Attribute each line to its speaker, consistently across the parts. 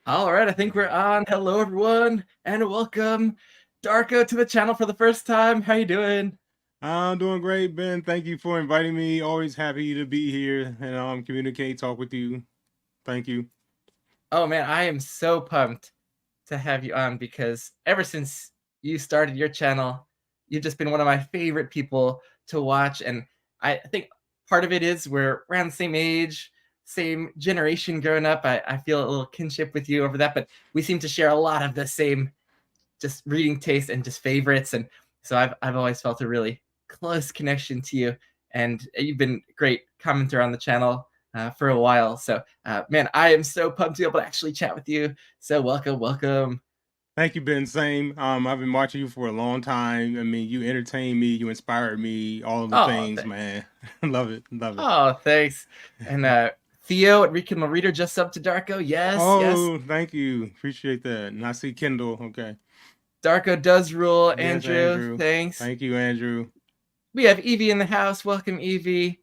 Speaker 1: All right, I think we're on. Hello, everyone, and welcome, Darko, to the channel for the first time. How you doing?
Speaker 2: I'm doing great, Ben. Thank you for inviting me. Always happy to be here and communicate, talk with you. Thank you.
Speaker 1: Oh man, I am so pumped to have you on because ever since you started your channel, you've just been one of my favorite people to watch, and I think part of it is we're around the same age, same generation growing up. I feel a little kinship with you over that, but we seem to share a lot of the same just reading taste and just favorites. And so I've always felt a really close connection to you, and you've been a great commenter on the channel for a while. So man, I am so pumped to be able to actually chat with you. So welcome.
Speaker 2: Thank you, Ben. Same. I've been watching you for a long time. I mean, you entertain me, you inspired me, all of the
Speaker 1: Oh,
Speaker 2: things, man. Love it. Love it.
Speaker 1: oh, thanks. And Theo at Recon Reader just subbed to Darko. Yes.
Speaker 2: Oh, thank you. Appreciate that. And I see Kindle. Okay.
Speaker 1: Darko does rule.
Speaker 2: Yes,
Speaker 1: Andrew,
Speaker 2: Andrew.
Speaker 1: thanks.
Speaker 2: Thank you, Andrew.
Speaker 1: We have Evie in the house. Welcome, Evie.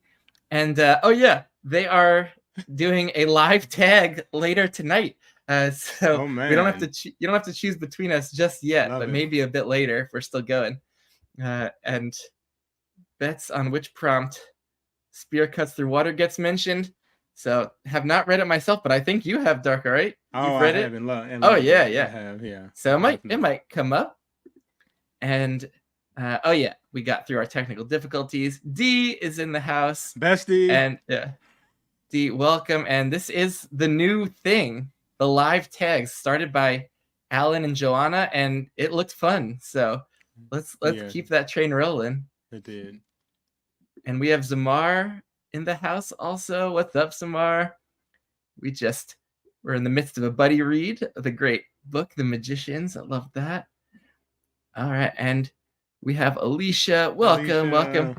Speaker 1: And oh yeah, they are doing a live tag later tonight. So
Speaker 2: Oh
Speaker 1: we don't have to.
Speaker 2: man.
Speaker 1: You don't have to choose between us just yet,
Speaker 2: Love
Speaker 1: but
Speaker 2: it.
Speaker 1: maybe a bit later if we're still going. And bets on which prompt spear cuts through water gets mentioned. So have not read it myself, but I think you have, Dark. All right,
Speaker 2: Oh,
Speaker 1: you've
Speaker 2: I
Speaker 1: read
Speaker 2: have
Speaker 1: it.
Speaker 2: and
Speaker 1: Oh
Speaker 2: loved
Speaker 1: yeah,
Speaker 2: it. I
Speaker 1: yeah.
Speaker 2: have, yeah.
Speaker 1: So it
Speaker 2: Definitely.
Speaker 1: might come up. And oh yeah, we got through our technical difficulties. D is in the house,
Speaker 2: Bestie.
Speaker 1: and D, welcome. And this is the new thing, the live tags started by Alan and Joanna, and it looked fun. So let's
Speaker 2: Yeah,
Speaker 1: keep that train rolling.
Speaker 2: it did.
Speaker 1: And we have Zamar in the house also. What's up, Zamar? We're in the midst of a buddy read of the great book, The Magicians. I love that. All right, and we have Alicia. Welcome.
Speaker 2: Alicia.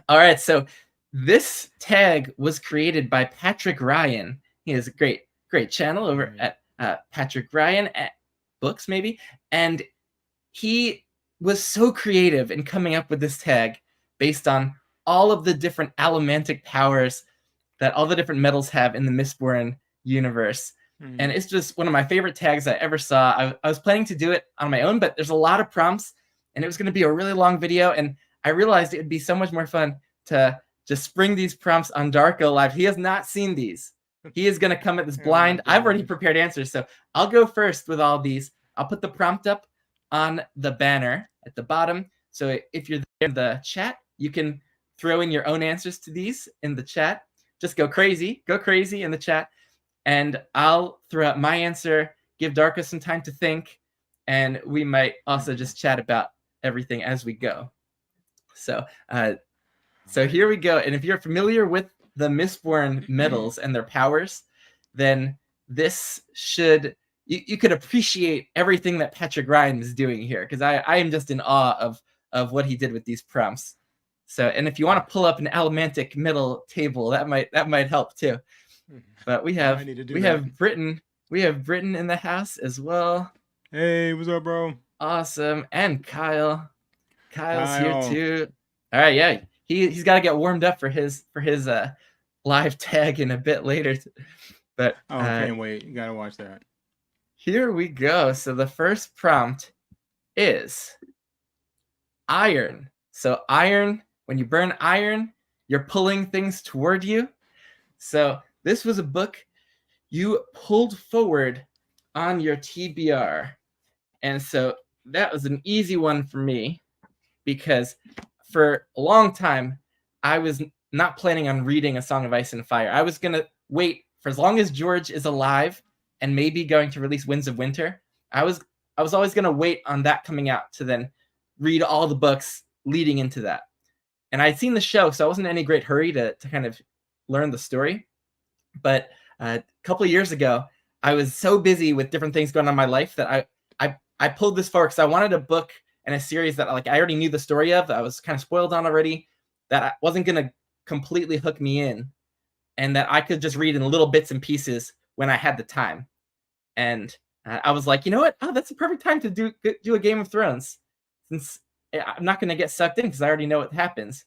Speaker 1: All right, so this tag was created by Patrick Ryan. He has a great channel over at Patrick Ryan at Books, maybe. And he was so creative in coming up with this tag based on all of the different allomantic powers that all the different metals have in the Mistborn universe. And it's just one of my favorite tags I ever saw. I was planning to do it on my own, but there's a lot of prompts, and it was going to be a really long video. And I realized it would be so much more fun to just spring these prompts on Darko Live. He has not seen these. He is going to come at this blind. I've already prepared answers, so I'll go first with all these. I'll put the prompt up on the banner at the bottom. So if you're there in the chat, you can throw in your own answers to these in the chat. Just go crazy in the chat. And I'll throw out my answer, give Darko some time to think, and we might also just chat about everything as we go. So here we go. And if you're familiar with the Mistborn metals and their powers, then this should you could appreciate everything that Patrick Ryan is doing here, because I am just in awe of what he did with these prompts. So, and if you want to pull up an allomantic metal table, that might help too. But we have Britain in the house as well.
Speaker 2: Hey, what's up, bro?
Speaker 1: Awesome. And Kyle's here too. All right, yeah. He's got to get warmed up for his live tag in a bit later. But
Speaker 2: can't wait. You gotta watch that.
Speaker 1: Here we go. So the first prompt is iron. So iron, when you burn iron, you're pulling things toward you. So this was a book you pulled forward on your TBR. And so that was an easy one for me, because for a long time, I was not planning on reading A Song of Ice and Fire. I was going to wait for as long as George is alive and maybe going to release Winds of Winter. I was always going to wait on that coming out to then read all the books leading into that. And I'd seen the show, so I wasn't in any great hurry to kind of learn the story. But a couple of years ago, I was so busy with different things going on in my life that I pulled this forward because I wanted a book and a series that I already knew the story of, that I was kind of spoiled on already, that wasn't going to completely hook me in, and that I could just read in little bits and pieces when I had the time. And I was like, you know what? Oh, that's the perfect time to do a Game of Thrones, since I'm not going to get sucked in because I already know what happens.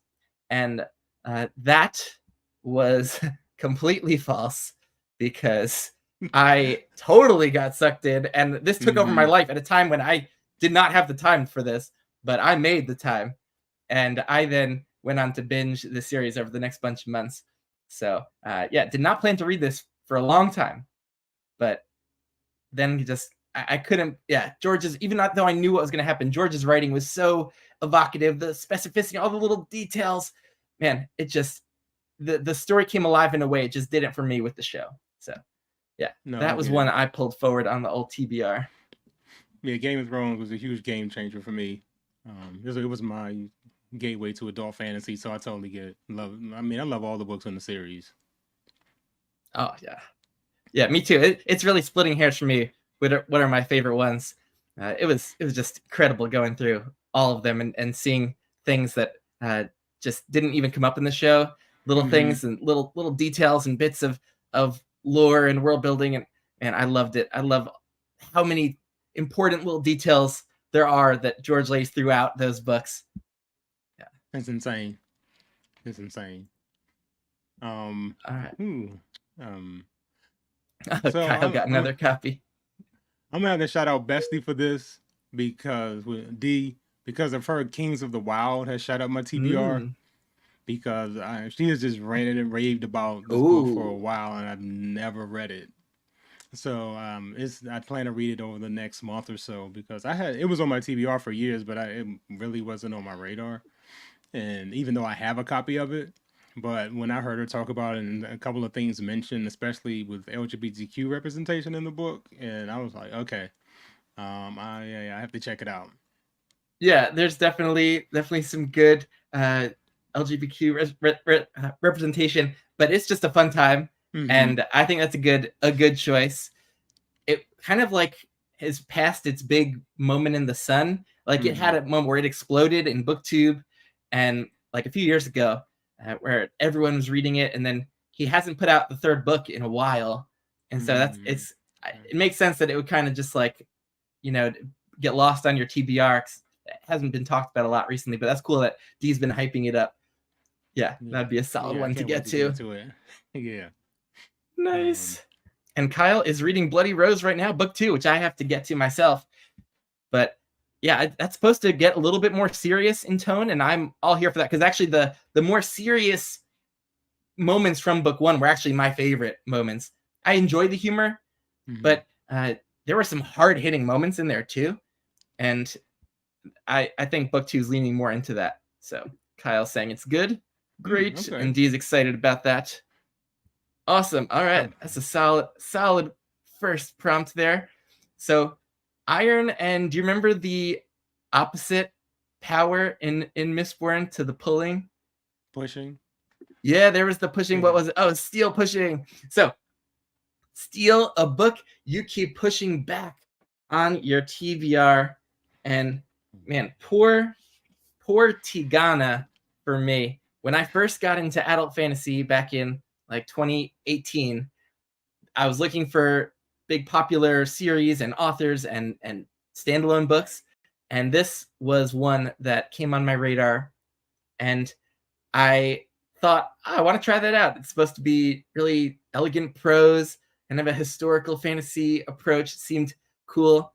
Speaker 1: And that was completely false, because I totally got sucked in, and this took over my
Speaker 2: Mhm.
Speaker 1: life at a time when I did not have the time for this, but I made the time. And I then went on to binge the series over the next bunch of months. So, yeah, did not plan to read this for a long time, but then I couldn't. Yeah, George's, even though I knew what was going to happen, George's writing was so evocative, the specificity, all the little details. Man, it just the story came alive in a way it just didn't for me with the show. So, yeah,
Speaker 2: No, I
Speaker 1: that was
Speaker 2: get
Speaker 1: one
Speaker 2: it.
Speaker 1: I pulled forward on the old TBR.
Speaker 2: Yeah, Game of Thrones was a huge game changer for me. It was my gateway to adult fantasy, so I totally get it. I love all the books in the series.
Speaker 1: Oh yeah, yeah, me too. It's really splitting hairs for me. What are my favorite ones? It was just incredible going through all of them and seeing things that just didn't even come up in the show. Little
Speaker 2: Hmm.
Speaker 1: things and little details and bits of lore and world building, and I loved it. I love how many important little details there are that George lays throughout those books. Yeah.
Speaker 2: It's insane. It's insane. Um,
Speaker 1: All right.
Speaker 2: ooh, um, so
Speaker 1: Kyle
Speaker 2: I'm,
Speaker 1: got
Speaker 2: I'm
Speaker 1: another copy.
Speaker 2: I'm gonna have to shout out Bestie for this because with D because of her Kings of the Wild has shot up my TBR
Speaker 1: Mm.
Speaker 2: because she has just ranted and raved about this book for a
Speaker 1: Ooh.
Speaker 2: while and I've never read it. So I plan to read it over the next month or so because it was on my TBR for years, but it really wasn't on my radar. And even though I have a copy of it, but when I heard her talk about it and a couple of things mentioned, especially with LGBTQ representation in the book, and I was like, okay, I have to check it out.
Speaker 1: Yeah, there's definitely some good LGBTQ representation, but it's just a fun time,
Speaker 2: Mm-hmm.
Speaker 1: and I think that's a good choice. It kind of like has passed its big moment in the sun. Like it
Speaker 2: Mm-hmm.
Speaker 1: had a moment where it exploded in BookTube, and like a few years ago, where everyone was reading it, and then he hasn't put out the third book in a while, and so
Speaker 2: Mm-hmm.
Speaker 1: it makes sense that it would kind of just like you know get lost on your TBR. It hasn't been talked about a lot recently, but that's cool that D's been hyping it up. Yeah,
Speaker 2: Yeah.
Speaker 1: that'd be a solid
Speaker 2: Yeah, I
Speaker 1: one to
Speaker 2: can't wait
Speaker 1: get
Speaker 2: to get
Speaker 1: to.
Speaker 2: to it. Yeah. Um,
Speaker 1: Nice. And Kyle is reading Bloody Rose right now, book 2, which I have to get to myself. But yeah, that's supposed to get a little bit more serious in tone, and I'm all here for that because actually the more serious moments from book 1 were actually my favorite moments. I enjoyed the humor,
Speaker 2: mhm.
Speaker 1: but there were some hard hitting moments in there too, and I think book 2 is leaning more into that. So Kyle's saying it's good, great,
Speaker 2: Okay.
Speaker 1: and Dee's excited about that. Awesome. All right, that's a
Speaker 2: Perfect.
Speaker 1: solid first prompt there. So iron, and do you remember the opposite power in Mistborn to the pulling?
Speaker 2: Pushing.
Speaker 1: Yeah, there was the pushing. What
Speaker 2: Yeah.
Speaker 1: was it? Oh, steel pushing. So steal a book you keep pushing back on your TBR, and man, poor Tigana for me. When I first got into adult fantasy back in like 2018, I was looking for big popular series and authors and standalone books, and this was one that came on my radar, and I thought, oh, I want to try that out. It's supposed to be really elegant prose and have a historical fantasy approach. It seemed cool,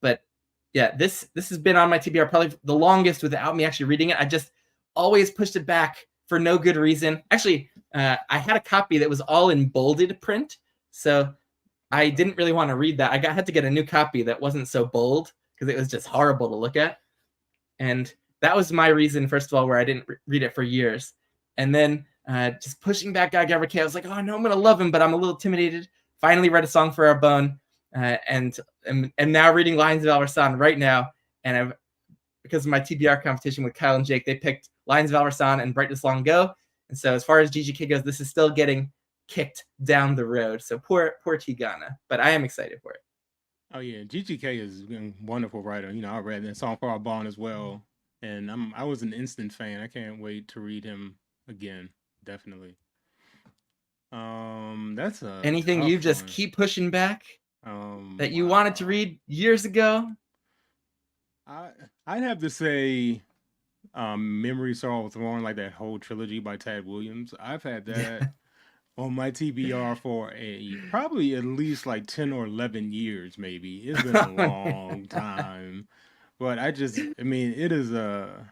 Speaker 1: but yeah, this has been on my TBR probably the longest without me actually reading it. I just always pushed it back for no good reason. Actually, I had a copy that was all in bolded print, so I didn't really want to read that. Had to get a new copy that wasn't so bold because it was just horrible to look at. And that was my reason, first of all, where I didn't read it for years. And then just pushing back Guy Gavrier, I was like, oh no, I'm gonna love him, but I'm a little intimidated. Finally read A Song for Our Bone, and now reading Lions of Alversan right now. And I've, because of my TBR competition with Kyle and Jake, they picked Lions of Alversan and Brightness Long Go. And so as far as GGK goes, this is still getting kicked down the road. So poor Tigana, but I am excited for it.
Speaker 2: Oh yeah, GGK is a wonderful writer. I read that Song for Our Bond as well, and I was an instant fan. I can't wait to read him again. Definitely. That's a
Speaker 1: Anything you
Speaker 2: tough
Speaker 1: just
Speaker 2: one.
Speaker 1: keep pushing back that you wanted to
Speaker 2: Wow.
Speaker 1: read years ago?
Speaker 2: I I'd have to say, Memory Sorrow Thorn, like that whole trilogy by Tad Williams. I've had
Speaker 1: Yeah.
Speaker 2: that on my TBR for probably at least like 10 or 11 years, maybe. It's been a long time. But I mean, it is a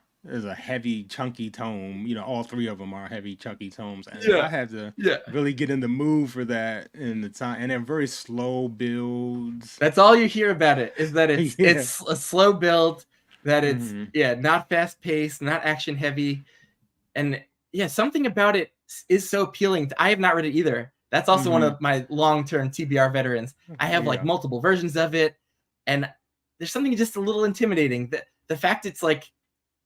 Speaker 2: heavy, chunky tome. All three of them are heavy, chunky tomes, and
Speaker 1: Yeah,
Speaker 2: I had to
Speaker 1: yeah.
Speaker 2: really get in the mood for that in the time. And they're very slow builds.
Speaker 1: That's all you hear about it, is that it's
Speaker 2: Yeah.
Speaker 1: it's a slow build, that it's
Speaker 2: Hmm.
Speaker 1: not fast paced, not action heavy, and something about it is so appealing. I have not read it either. That's also one
Speaker 2: Hmm.
Speaker 1: of my long term TBR veterans. I have like
Speaker 2: Yeah.
Speaker 1: multiple versions of it, and there's something just a little intimidating. The fact it's like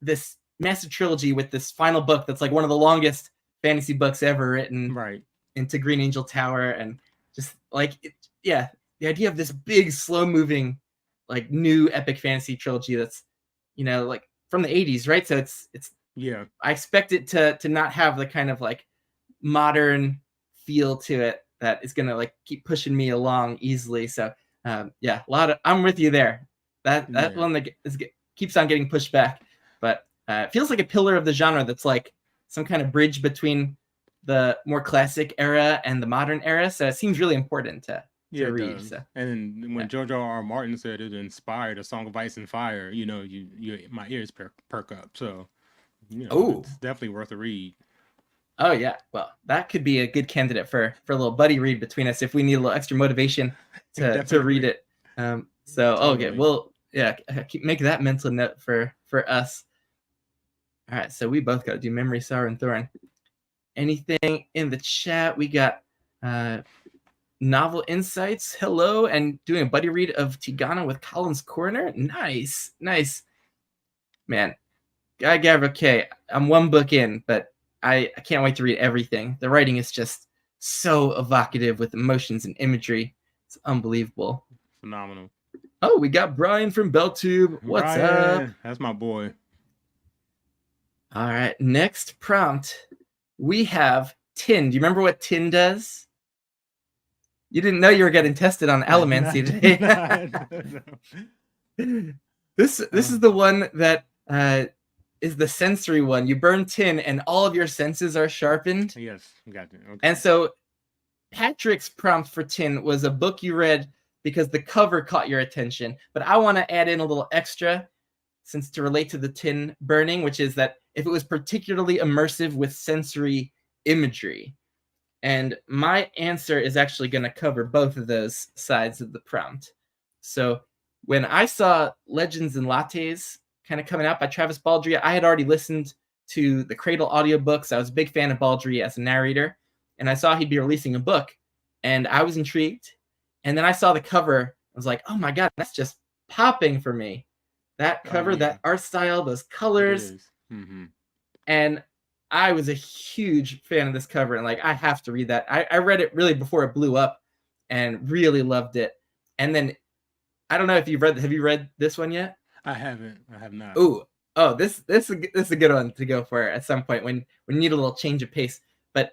Speaker 1: this massive trilogy with this final book that's like one of the longest fantasy books ever written
Speaker 2: Right.
Speaker 1: into Green Angel Tower, and just like the idea of this big slow moving like new epic fantasy trilogy that's like from the 80s, right? So it's
Speaker 2: Yeah.
Speaker 1: I expect it to not have the kind of like modern feel to it that is gonna like keep pushing me along easily. So a lot of I'm with you there. That
Speaker 2: Yeah.
Speaker 1: one that keeps on getting pushed back, but it feels like a pillar of the genre that's like some kind of bridge between the more classic era and the modern era. So it seems really important
Speaker 2: Yeah,
Speaker 1: to
Speaker 2: it
Speaker 1: read.
Speaker 2: does.
Speaker 1: So
Speaker 2: And
Speaker 1: yeah.
Speaker 2: when George R. Martin said it inspired A Song of Ice and Fire, my ears perk up. So,
Speaker 1: Oh,
Speaker 2: it's definitely worth a read.
Speaker 1: oh yeah. Well, that could be a good candidate for a little buddy read between us if we need a little extra motivation to read
Speaker 2: Definitely.
Speaker 1: it. So okay,
Speaker 2: Totally.
Speaker 1: we'll keep make that mental note for us. All right, so we both got to do Memory, Sorrow, and Thorn. Anything in the chat? We got Novel Insights. Hello, and doing a buddy read of Tigana with Collins Corner. Nice, nice, man. Guy Gavin, okay, I'm one book in, but I can't wait to read everything. The writing is just so evocative with emotions and imagery. It's unbelievable.
Speaker 2: Phenomenal.
Speaker 1: Oh, we got Brian from Belltube. What's up?
Speaker 2: Brian, that's my boy.
Speaker 1: All right, next prompt. We have Tin. Do you remember what Tin does? You didn't know you were getting tested on
Speaker 2: I
Speaker 1: Allomancy
Speaker 2: did
Speaker 1: today.
Speaker 2: not.
Speaker 1: This is the one that is the sensory one. You burn tin and all of your senses are sharpened.
Speaker 2: Yes, got it. Okay.
Speaker 1: And so Patrick's prompt for tin was a book you read because the cover caught your attention. But I want to add in a little extra since to relate to the tin burning, which is that if it was particularly immersive with sensory imagery. And my answer is actually going to cover both of those sides of the prompt. So when I saw Legends and Lattes kind of coming out by Travis Baldree, I had already listened to the Cradle audiobooks. I was a big fan of Baldree as a narrator, and I saw he'd be releasing a book, and I was intrigued. And then I saw the cover. I was like, oh my God, that's just popping for me. That
Speaker 2: Oh
Speaker 1: cover,
Speaker 2: yeah,
Speaker 1: that art style, those
Speaker 2: it
Speaker 1: colors.
Speaker 2: is. Mm-hmm.
Speaker 1: And I was a huge fan of this cover, and like I have to read that. I read it really before it blew up and really loved it. And then I don't know if have you read this one yet?
Speaker 2: I haven't. I have not.
Speaker 1: Ooh, oh, this is a good one to go for at some point when you need a little change of pace. But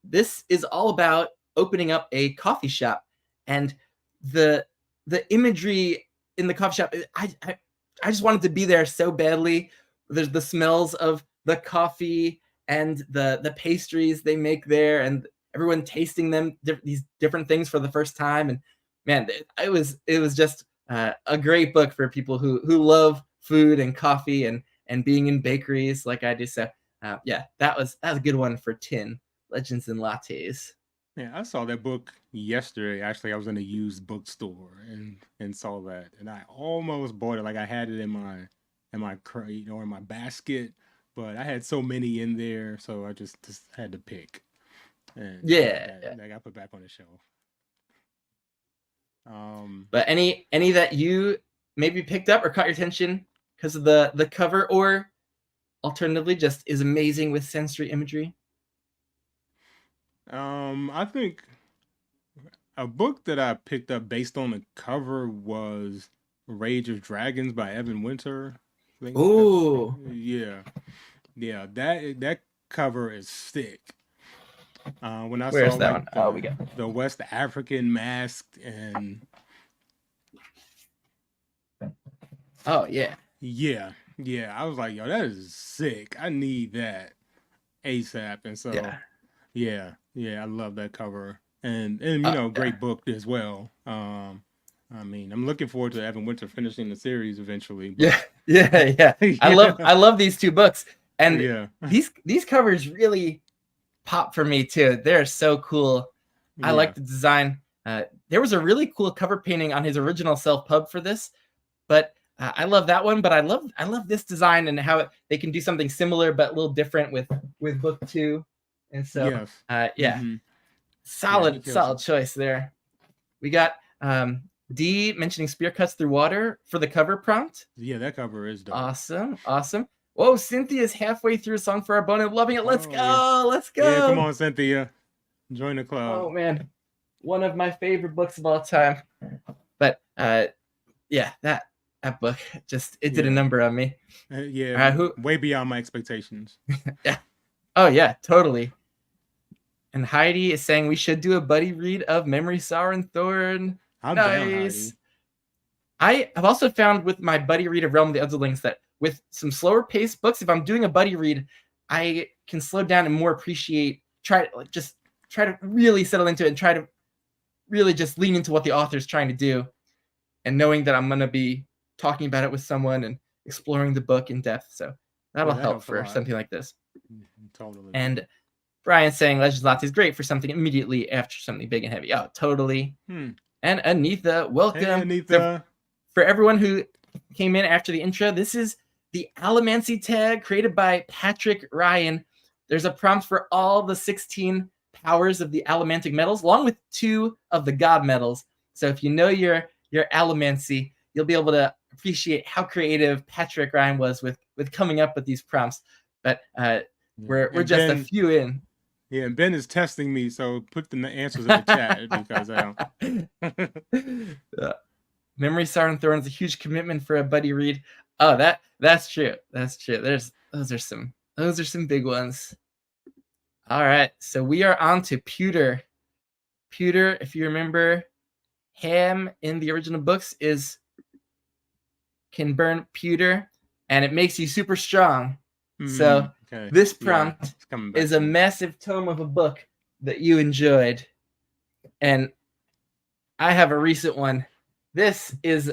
Speaker 1: this is all about opening up a coffee shop, and the imagery in the coffee shop. I just wanted to be there so badly. There's the smells of the coffee and the pastries they make there, and everyone tasting them these different things for the first time. And man, it was just a great book for people who love food and coffee and being in bakeries like I do. So that was a good one for Tin Legends and Lattes.
Speaker 2: Yeah, I saw that book yesterday. Actually, I was in a used bookstore and saw that, and I almost bought it. Like I had it in my crate or in my basket, but I had so many in there, so I just had to pick, and
Speaker 1: Yeah.
Speaker 2: that got put back on the shelf.
Speaker 1: But any that you maybe picked up or caught your attention because of the cover, or alternatively just is amazing with sensory imagery?
Speaker 2: I think a book that I picked up based on the cover was Rage of Dragons by Evan Winter. I think that's
Speaker 1: Oh,
Speaker 2: yeah, yeah. That cover is thick. When I saw
Speaker 1: where's that
Speaker 2: like
Speaker 1: one? Oh, we got
Speaker 2: the West African masked and
Speaker 1: oh yeah.
Speaker 2: yeah, I was like, yo, that is sick. I need that ASAP. And so
Speaker 1: Yeah.
Speaker 2: Yeah, I love that cover, and you know,
Speaker 1: Yeah.
Speaker 2: great book as well. I mean, I'm looking forward to Evan Winter finishing the series eventually,
Speaker 1: Yeah,
Speaker 2: but
Speaker 1: yeah.
Speaker 2: yeah,
Speaker 1: I love these two books, and
Speaker 2: yeah,
Speaker 1: these covers really pop for me too. They're so cool. I
Speaker 2: yeah,
Speaker 1: like the design. There was a really cool cover painting on his original self-pub for this, but I love that one. But I love this design and how they can do something similar but a little different with book two. And so,
Speaker 2: yes,
Speaker 1: yeah,
Speaker 2: yeah, he kills
Speaker 1: solid
Speaker 2: it.
Speaker 1: choice there. We got D mentioning spear cuts through water for the cover prompt.
Speaker 2: Yeah, that cover is dope.
Speaker 1: Awesome. Whoa, Cynthia's halfway through Song for Our Bone and loving it. Let's
Speaker 2: Oh yeah,
Speaker 1: go. Let's
Speaker 2: yeah. Come
Speaker 1: go.
Speaker 2: on, Cynthia, join the club.
Speaker 1: Oh man, one of my favorite books of all time. But yeah, that book just it did a
Speaker 2: Yeah,
Speaker 1: number on me.
Speaker 2: yeah,
Speaker 1: Who?
Speaker 2: way beyond my expectations.
Speaker 1: Yeah. Oh yeah, totally. And Heidi is saying we should do a buddy read of Memory, Sorrow, and Thorn.
Speaker 2: I'm down,
Speaker 1: Nice.
Speaker 2: Heidi.
Speaker 1: I have also found with my buddy read of Realm of the Underlings that with some slower paced books, if I'm doing a buddy read, I can slow down and more appreciate, try to really settle into it and try to really just lean into what the author's trying to do. And knowing that I'm going to be talking about it with someone and exploring the book in depth. So that'll
Speaker 2: Yeah, that
Speaker 1: help
Speaker 2: helps a
Speaker 1: for
Speaker 2: lot.
Speaker 1: something like this.
Speaker 2: Totally.
Speaker 1: And Brian saying Legends Lots is great for something immediately after something big and heavy. Oh, totally. And Anitha, welcome.
Speaker 2: Hey, Anitha.
Speaker 1: For everyone who came in after the intro, this is the Allomancy tag created by Patrick Ryan. There's a prompt for all the 16 powers of the allomantic metals, along with 2 of the god metals. So if you know your Allomancy, you'll be able to appreciate how creative Patrick Ryan was with coming up with these prompts. But we're just a few in.
Speaker 2: Yeah, and Ben is testing me, so put the answers in the chat because I don't.
Speaker 1: Memory, Sorrow, and Thorn is a huge commitment for a buddy read. Oh, that's true. That's true. Those are some big ones. All right, so we are on to Pewter. Pewter, if you remember, Ham in the original books can burn pewter, and it makes you super strong. So this prompt is a massive tome of a book that you enjoyed, and I have a recent one. This is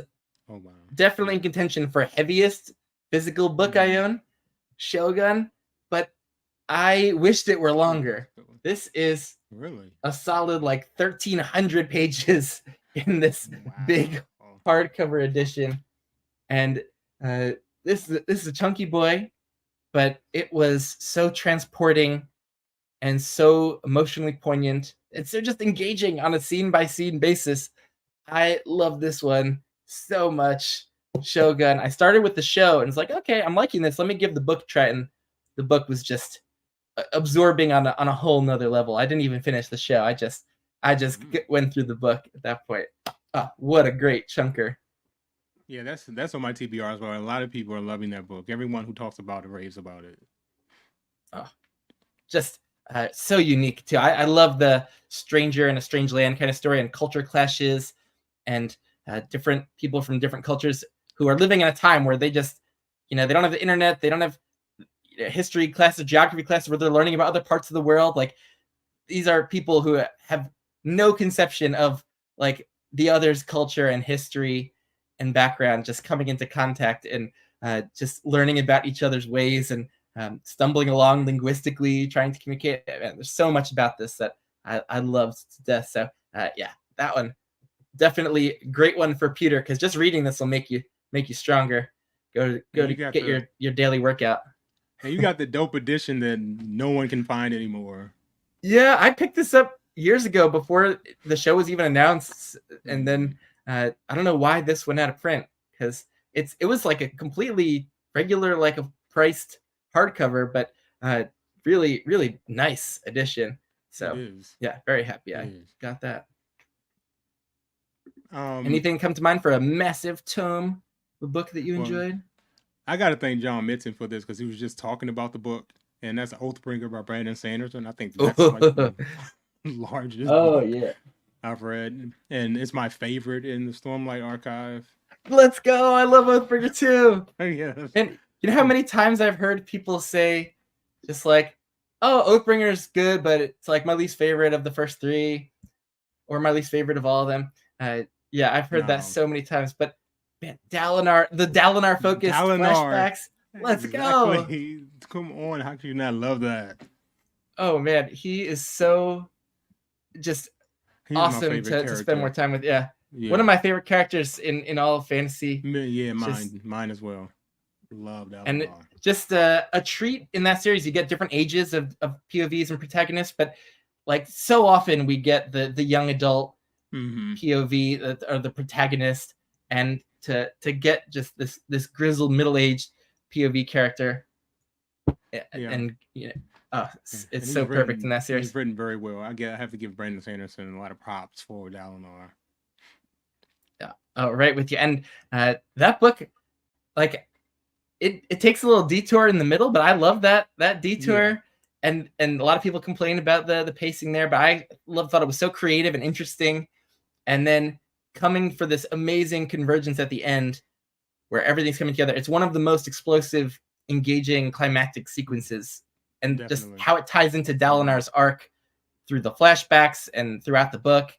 Speaker 1: definitely in contention for heaviest physical book I own, Shogun, but I wished it were longer. This is a solid like 1,300 pages in this big hardcover edition, and this is a chunky boy, but it was so transporting and so emotionally poignant. It's so just engaging on a scene by scene basis. I love this one so much. Shogun. I started with the show and it's like, okay, I'm liking this. Let me give the book a try. And the book was just absorbing on a whole nother level. I didn't even finish the show. I just went through the book at that point. Oh, what a great chunker.
Speaker 2: Yeah, that's on my TBR as well. A lot of people are loving that book. Everyone who talks about it raves about it.
Speaker 1: Oh, just so unique too. I love the stranger in a strange land kind of story and culture clashes and different people from different cultures who are living in a time where they just, they don't have the internet, they don't have history classes, geography classes where they're learning about other parts of the world. Like these are people who have no conception of like the other's culture and history and background, just coming into contact and just learning about each other's ways and stumbling along linguistically, trying to communicate. Man, there's so much about this that I love to death. So yeah, that one definitely great one for Pewter, because just reading this will make you stronger. Go to get your daily workout.
Speaker 2: And you got the dope edition that no one can find anymore.
Speaker 1: Yeah, I picked this up years ago before the show was even announced, and then I don't know why this went out of print, because it was like a completely regular, like a priced hardcover, but really, really nice edition. So yeah, very happy I got that. Anything come to mind for a massive tome, a book that you enjoyed?
Speaker 2: I got to thank John Mitson for this, because he was just talking about the book, and that's Oathbringer by Brandon Sanderson. I think that's like the largest book I've read, and it's my favorite in the Stormlight Archive.
Speaker 1: Let's go! I love Oathbringer too.
Speaker 2: Yeah.
Speaker 1: And you know how many times I've heard people say, just like, oh, Oathbringer's good, but it's like my least favorite of the first three, or my least favorite of all of them. Yeah, I've heard that
Speaker 2: No,
Speaker 1: so many times. But man, the Dalinar focused
Speaker 2: Dalinar.
Speaker 1: flashbacks. Let's go.
Speaker 2: Exactly. Come on, how can you not love that?
Speaker 1: Oh man, he is so just
Speaker 2: He's my
Speaker 1: awesome
Speaker 2: favorite
Speaker 1: to spend more
Speaker 2: character.
Speaker 1: time with. Yeah.
Speaker 2: Yeah.
Speaker 1: One of my favorite characters in all of fantasy.
Speaker 2: Yeah,
Speaker 1: Just-
Speaker 2: mine as well. Love
Speaker 1: And
Speaker 2: Dalinar.
Speaker 1: just a treat in that series. You get different ages of POVs and protagonists, but like so often we get the young adult POV or the protagonist, and to get just this grizzled middle-aged POV character, and it's so perfect in that series.
Speaker 2: He's written very well. I have to give Brandon Sanderson a lot of props for Dalinar.
Speaker 1: Yeah, oh, right with you. And that book, like it takes a little detour in the middle, but I love that detour. Yeah. And a lot of people complain about the pacing there, but I thought it was so creative and interesting. And then coming for this amazing convergence at the end where everything's coming together. It's one of the most explosive, engaging, climactic sequences. And Definitely. Just how it ties into Dalinar's arc through the flashbacks and throughout the book.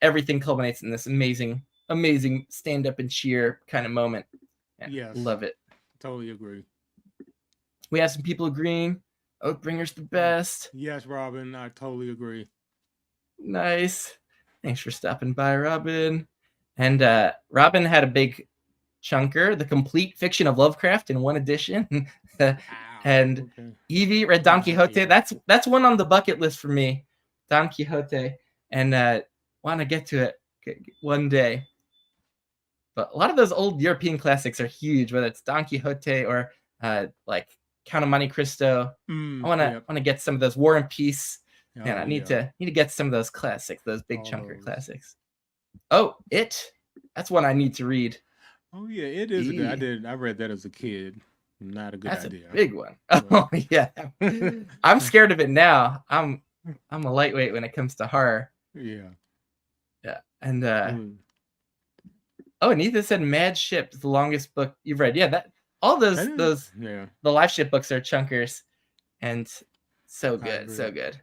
Speaker 1: Everything culminates in this amazing, amazing stand-up and cheer kind of moment. Yes. Love it.
Speaker 2: Totally agree.
Speaker 1: We have some people agreeing. Oathbringer's the best.
Speaker 2: Yes, Robin, I totally agree.
Speaker 1: Nice. Thanks for stopping by, Robin. And Robin had a big chunker, The Complete Fiction of Lovecraft in one edition. And okay. Evie read Don Quixote. Yeah. That's one on the bucket list for me, Don Quixote. And want to get to it one day. But a lot of those old European classics are huge, whether it's Don Quixote or like Count of Monte Cristo. I want to get some of those. War and Peace. Man, I need to get some of those classics, those big chunker classics. Oh, that's one I need to read.
Speaker 2: Oh yeah, it is. I read that as a kid. Not a good idea.
Speaker 1: That's a big one. Oh yeah, I'm scared of it now. I'm a lightweight when it comes to horror.
Speaker 2: Yeah.
Speaker 1: And oh, Anita said Mad Ship is the longest book you've read. Yeah, all those the live ship books are chunkers, and so good, so good.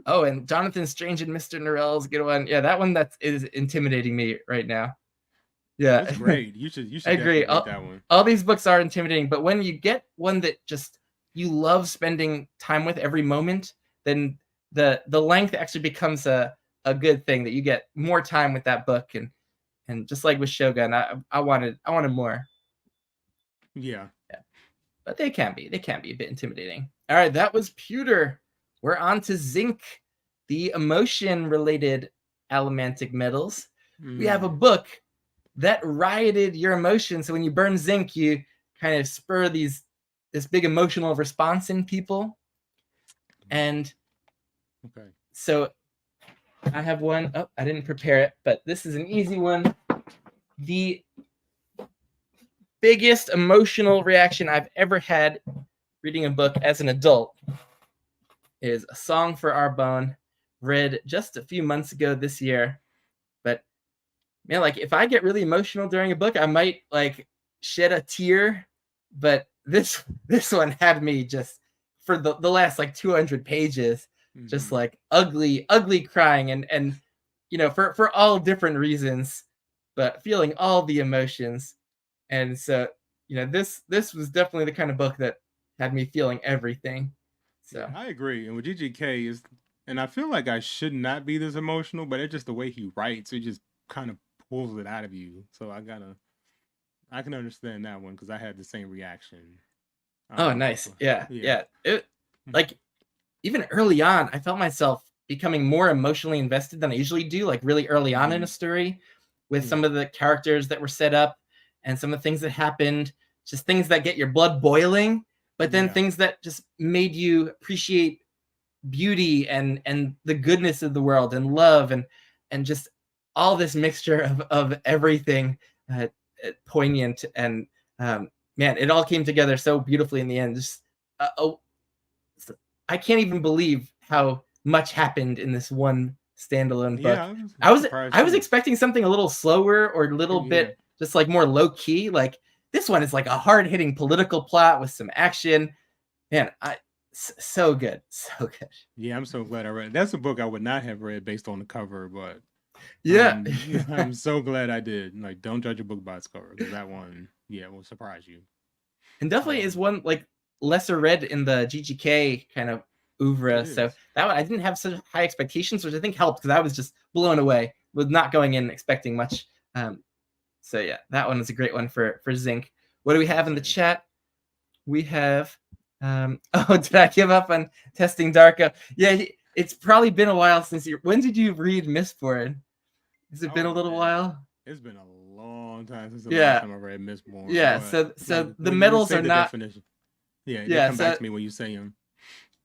Speaker 1: Oh, and Jonathan Strange and Mr. Norrell is a good one. Yeah, that one is intimidating me right now. Yeah,
Speaker 2: that's great. You should.
Speaker 1: I agree.
Speaker 2: Read that one.
Speaker 1: All these books are intimidating, but when you get one that just you love spending time with every moment, then the length actually becomes a good thing, that you get more time with that book. And just like with Shogun, I wanted more.
Speaker 2: Yeah.
Speaker 1: But they can be a bit intimidating. All right, that was Pewter. We're on to Zinc, the emotion-related allomantic metals. We have a book that rioted your emotions. So when you burn zinc, you kind of spur this big emotional response in people. And so I have one. Oh, I didn't prepare it, but this is an easy one. The biggest emotional reaction I've ever had reading a book as an adult is A Song for Our Bone, read just a few months ago this year. But man, like if I get really emotional during a book, I might like shed a tear. But this one had me just for the last like 200 pages, just like ugly crying and you know, for all different reasons, but feeling all the emotions. And so, you know, this was definitely the kind of book that had me feeling everything. So
Speaker 2: yeah, I agree. And with GGK and I feel like I should not be this emotional, but it's just the way he writes, it just kind of pulls it out of you. So I can understand that one because I had the same reaction.
Speaker 1: Oh, nice. Yeah. It like even early on, I felt myself becoming more emotionally invested than I usually do, like really early on in a story, with some of the characters that were set up and some of the things that happened, just things that get your blood boiling, but then things that just made you appreciate beauty and the goodness of the world and love and just all this mixture of everything poignant. And man, it all came together so beautifully in the end. Just I can't even believe how much happened in this one standalone book. Yeah, I was expecting something a little slower or a little bit just like more low key. Like this one is like a hard hitting political plot with some action. Man, So good, so good.
Speaker 2: Yeah, I'm so glad I read it. That's a book I would not have read based on the cover, but
Speaker 1: Yeah.
Speaker 2: I'm so glad I did. Like, don't judge a book by its cover, because that one, yeah, will surprise you.
Speaker 1: And definitely is one like lesser read in the GGK kind of oeuvre. So that one, I didn't have such high expectations, which I think helped because I was just blown away with not going in expecting much. So yeah, that one is a great one for Zinc. What do we have in the chat? We have oh, did I give up on testing Darko? Yeah, it's probably been a while since you. When did you read Mistborn? Has it been a little while?
Speaker 2: It's been a long time since the last time I read Mistborn.
Speaker 1: Yeah, so like, the medals are not.
Speaker 2: Definition. Yeah, they come back to me when you say them.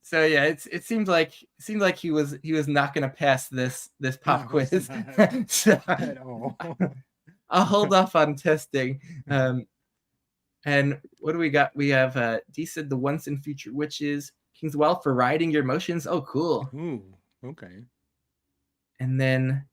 Speaker 1: So yeah, it seemed like he was not gonna pass this pop quiz. So,
Speaker 2: at all.
Speaker 1: I'll hold off on testing. And what do we got? We have D said the Once and Future Witches, King's Well for riding your emotions. Oh, cool.
Speaker 2: Ooh, okay.
Speaker 1: And then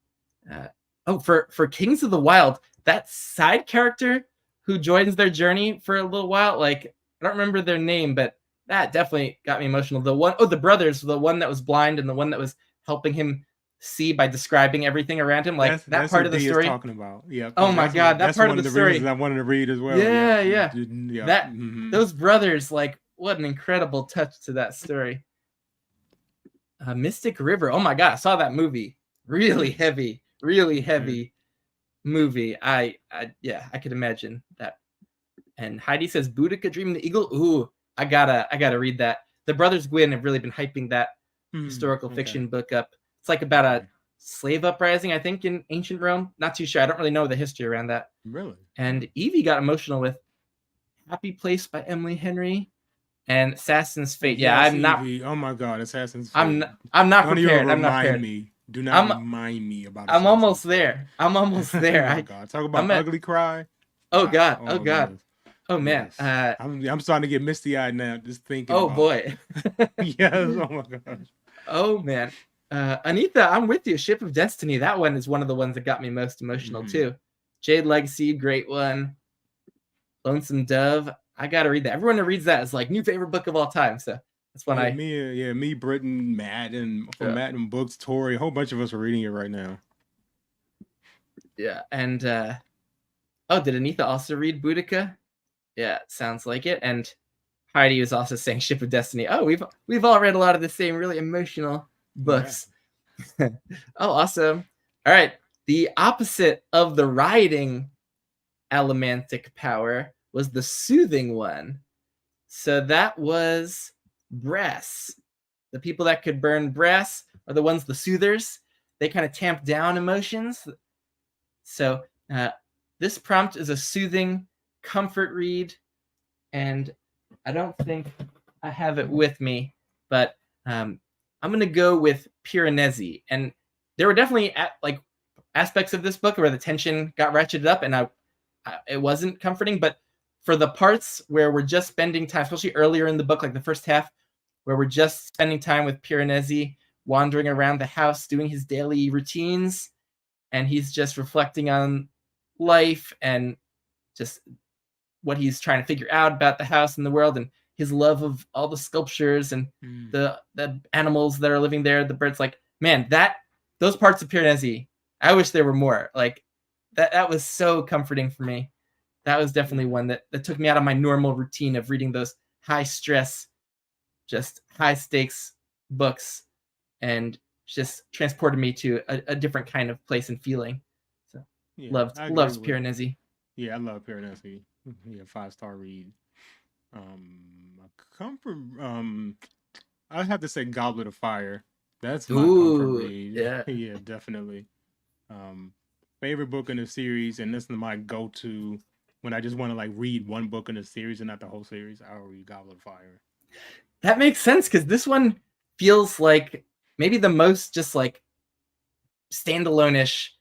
Speaker 1: for Kings of the Wild, that side character who joins their journey for a little while, like I don't remember their name, but that definitely got me emotional. The brothers, the one that was blind and the one that was helping him see by describing everything around him, like that's part of the story.
Speaker 2: Talking about, yeah.
Speaker 1: Oh my god, that part of the story.
Speaker 2: I wanted to read as well.
Speaker 1: Yeah. That those brothers, like, what an incredible touch to that story. Mystic River. Oh my god, I saw that movie. Really heavy movie. I could imagine that. And Heidi says Boudica Dreaming the Eagle. Ooh, I gotta read that. The brothers Gwyn have really been hyping that historical fiction book up. It's like about a slave uprising, I think, in ancient Rome. Not too sure. I don't really know the history around that.
Speaker 2: Really?
Speaker 1: And Evie got emotional with Happy Place by Emily Henry and Assassin's Fate. Yeah,
Speaker 2: yes,
Speaker 1: I'm not.
Speaker 2: Evie. Oh my god, Assassin's Fate.
Speaker 1: I'm not prepared. I'm not prepared.
Speaker 2: Do not remind me about it.
Speaker 1: I'm almost there.
Speaker 2: Oh my god. Talk about ugly cry.
Speaker 1: Oh god. Oh god. Oh man.
Speaker 2: Yes. I'm starting to get misty eyed now just thinking.
Speaker 1: Oh boy.
Speaker 2: Yes. Oh my gosh.
Speaker 1: Oh man. Anita, I'm with you. Ship of Destiny. That one is one of the ones that got me most emotional too. Jade Legacy, great one. Lonesome Dove. I gotta read that. Everyone who reads that is like new favorite book of all time. So that's one
Speaker 2: me, Britton, Matt, and from Matt and Books, Tori, a whole bunch of us are reading it right now.
Speaker 1: Yeah, and did Anita also read Boudica? Yeah, sounds like it. And Heidi was also saying Ship of Destiny. Oh, we've all read a lot of the same really emotional books. Yeah. Oh, awesome. All right. The opposite of the rioting allomantic power was the soothing one. So that was brass. The people that could burn brass are the ones, the soothers. They kind of tamp down emotions. So this prompt is a soothing comfort read, and I don't think I have it with me, but I'm going to go with Piranesi. And there were definitely aspects of this book where the tension got ratcheted up, and it wasn't comforting. But for the parts where we're just spending time, especially earlier in the book, like the first half, where we're just spending time with Piranesi, wandering around the house, doing his daily routines, and he's just reflecting on life and just what he's trying to figure out about the house and the world, and his love of all the sculptures and the animals that are living there, the birds. Like, man, those parts of Piranesi, I wish there were more. Like that was so comforting for me. That was definitely one that took me out of my normal routine of reading those high stress, just high stakes books, and just transported me to a different kind of place and feeling. So loves Piranesi.
Speaker 2: Yeah, I love Piranesi. Yeah, 5-star read. Comfort. I'd have to say Goblet of Fire. That's my comfort read. Yeah, definitely. Favorite book in the series, and this is my go-to when I just want to read one book in the series and not the whole series. I'll read Goblet of Fire.
Speaker 1: That makes sense, because this one feels like maybe the most just standalone-ish.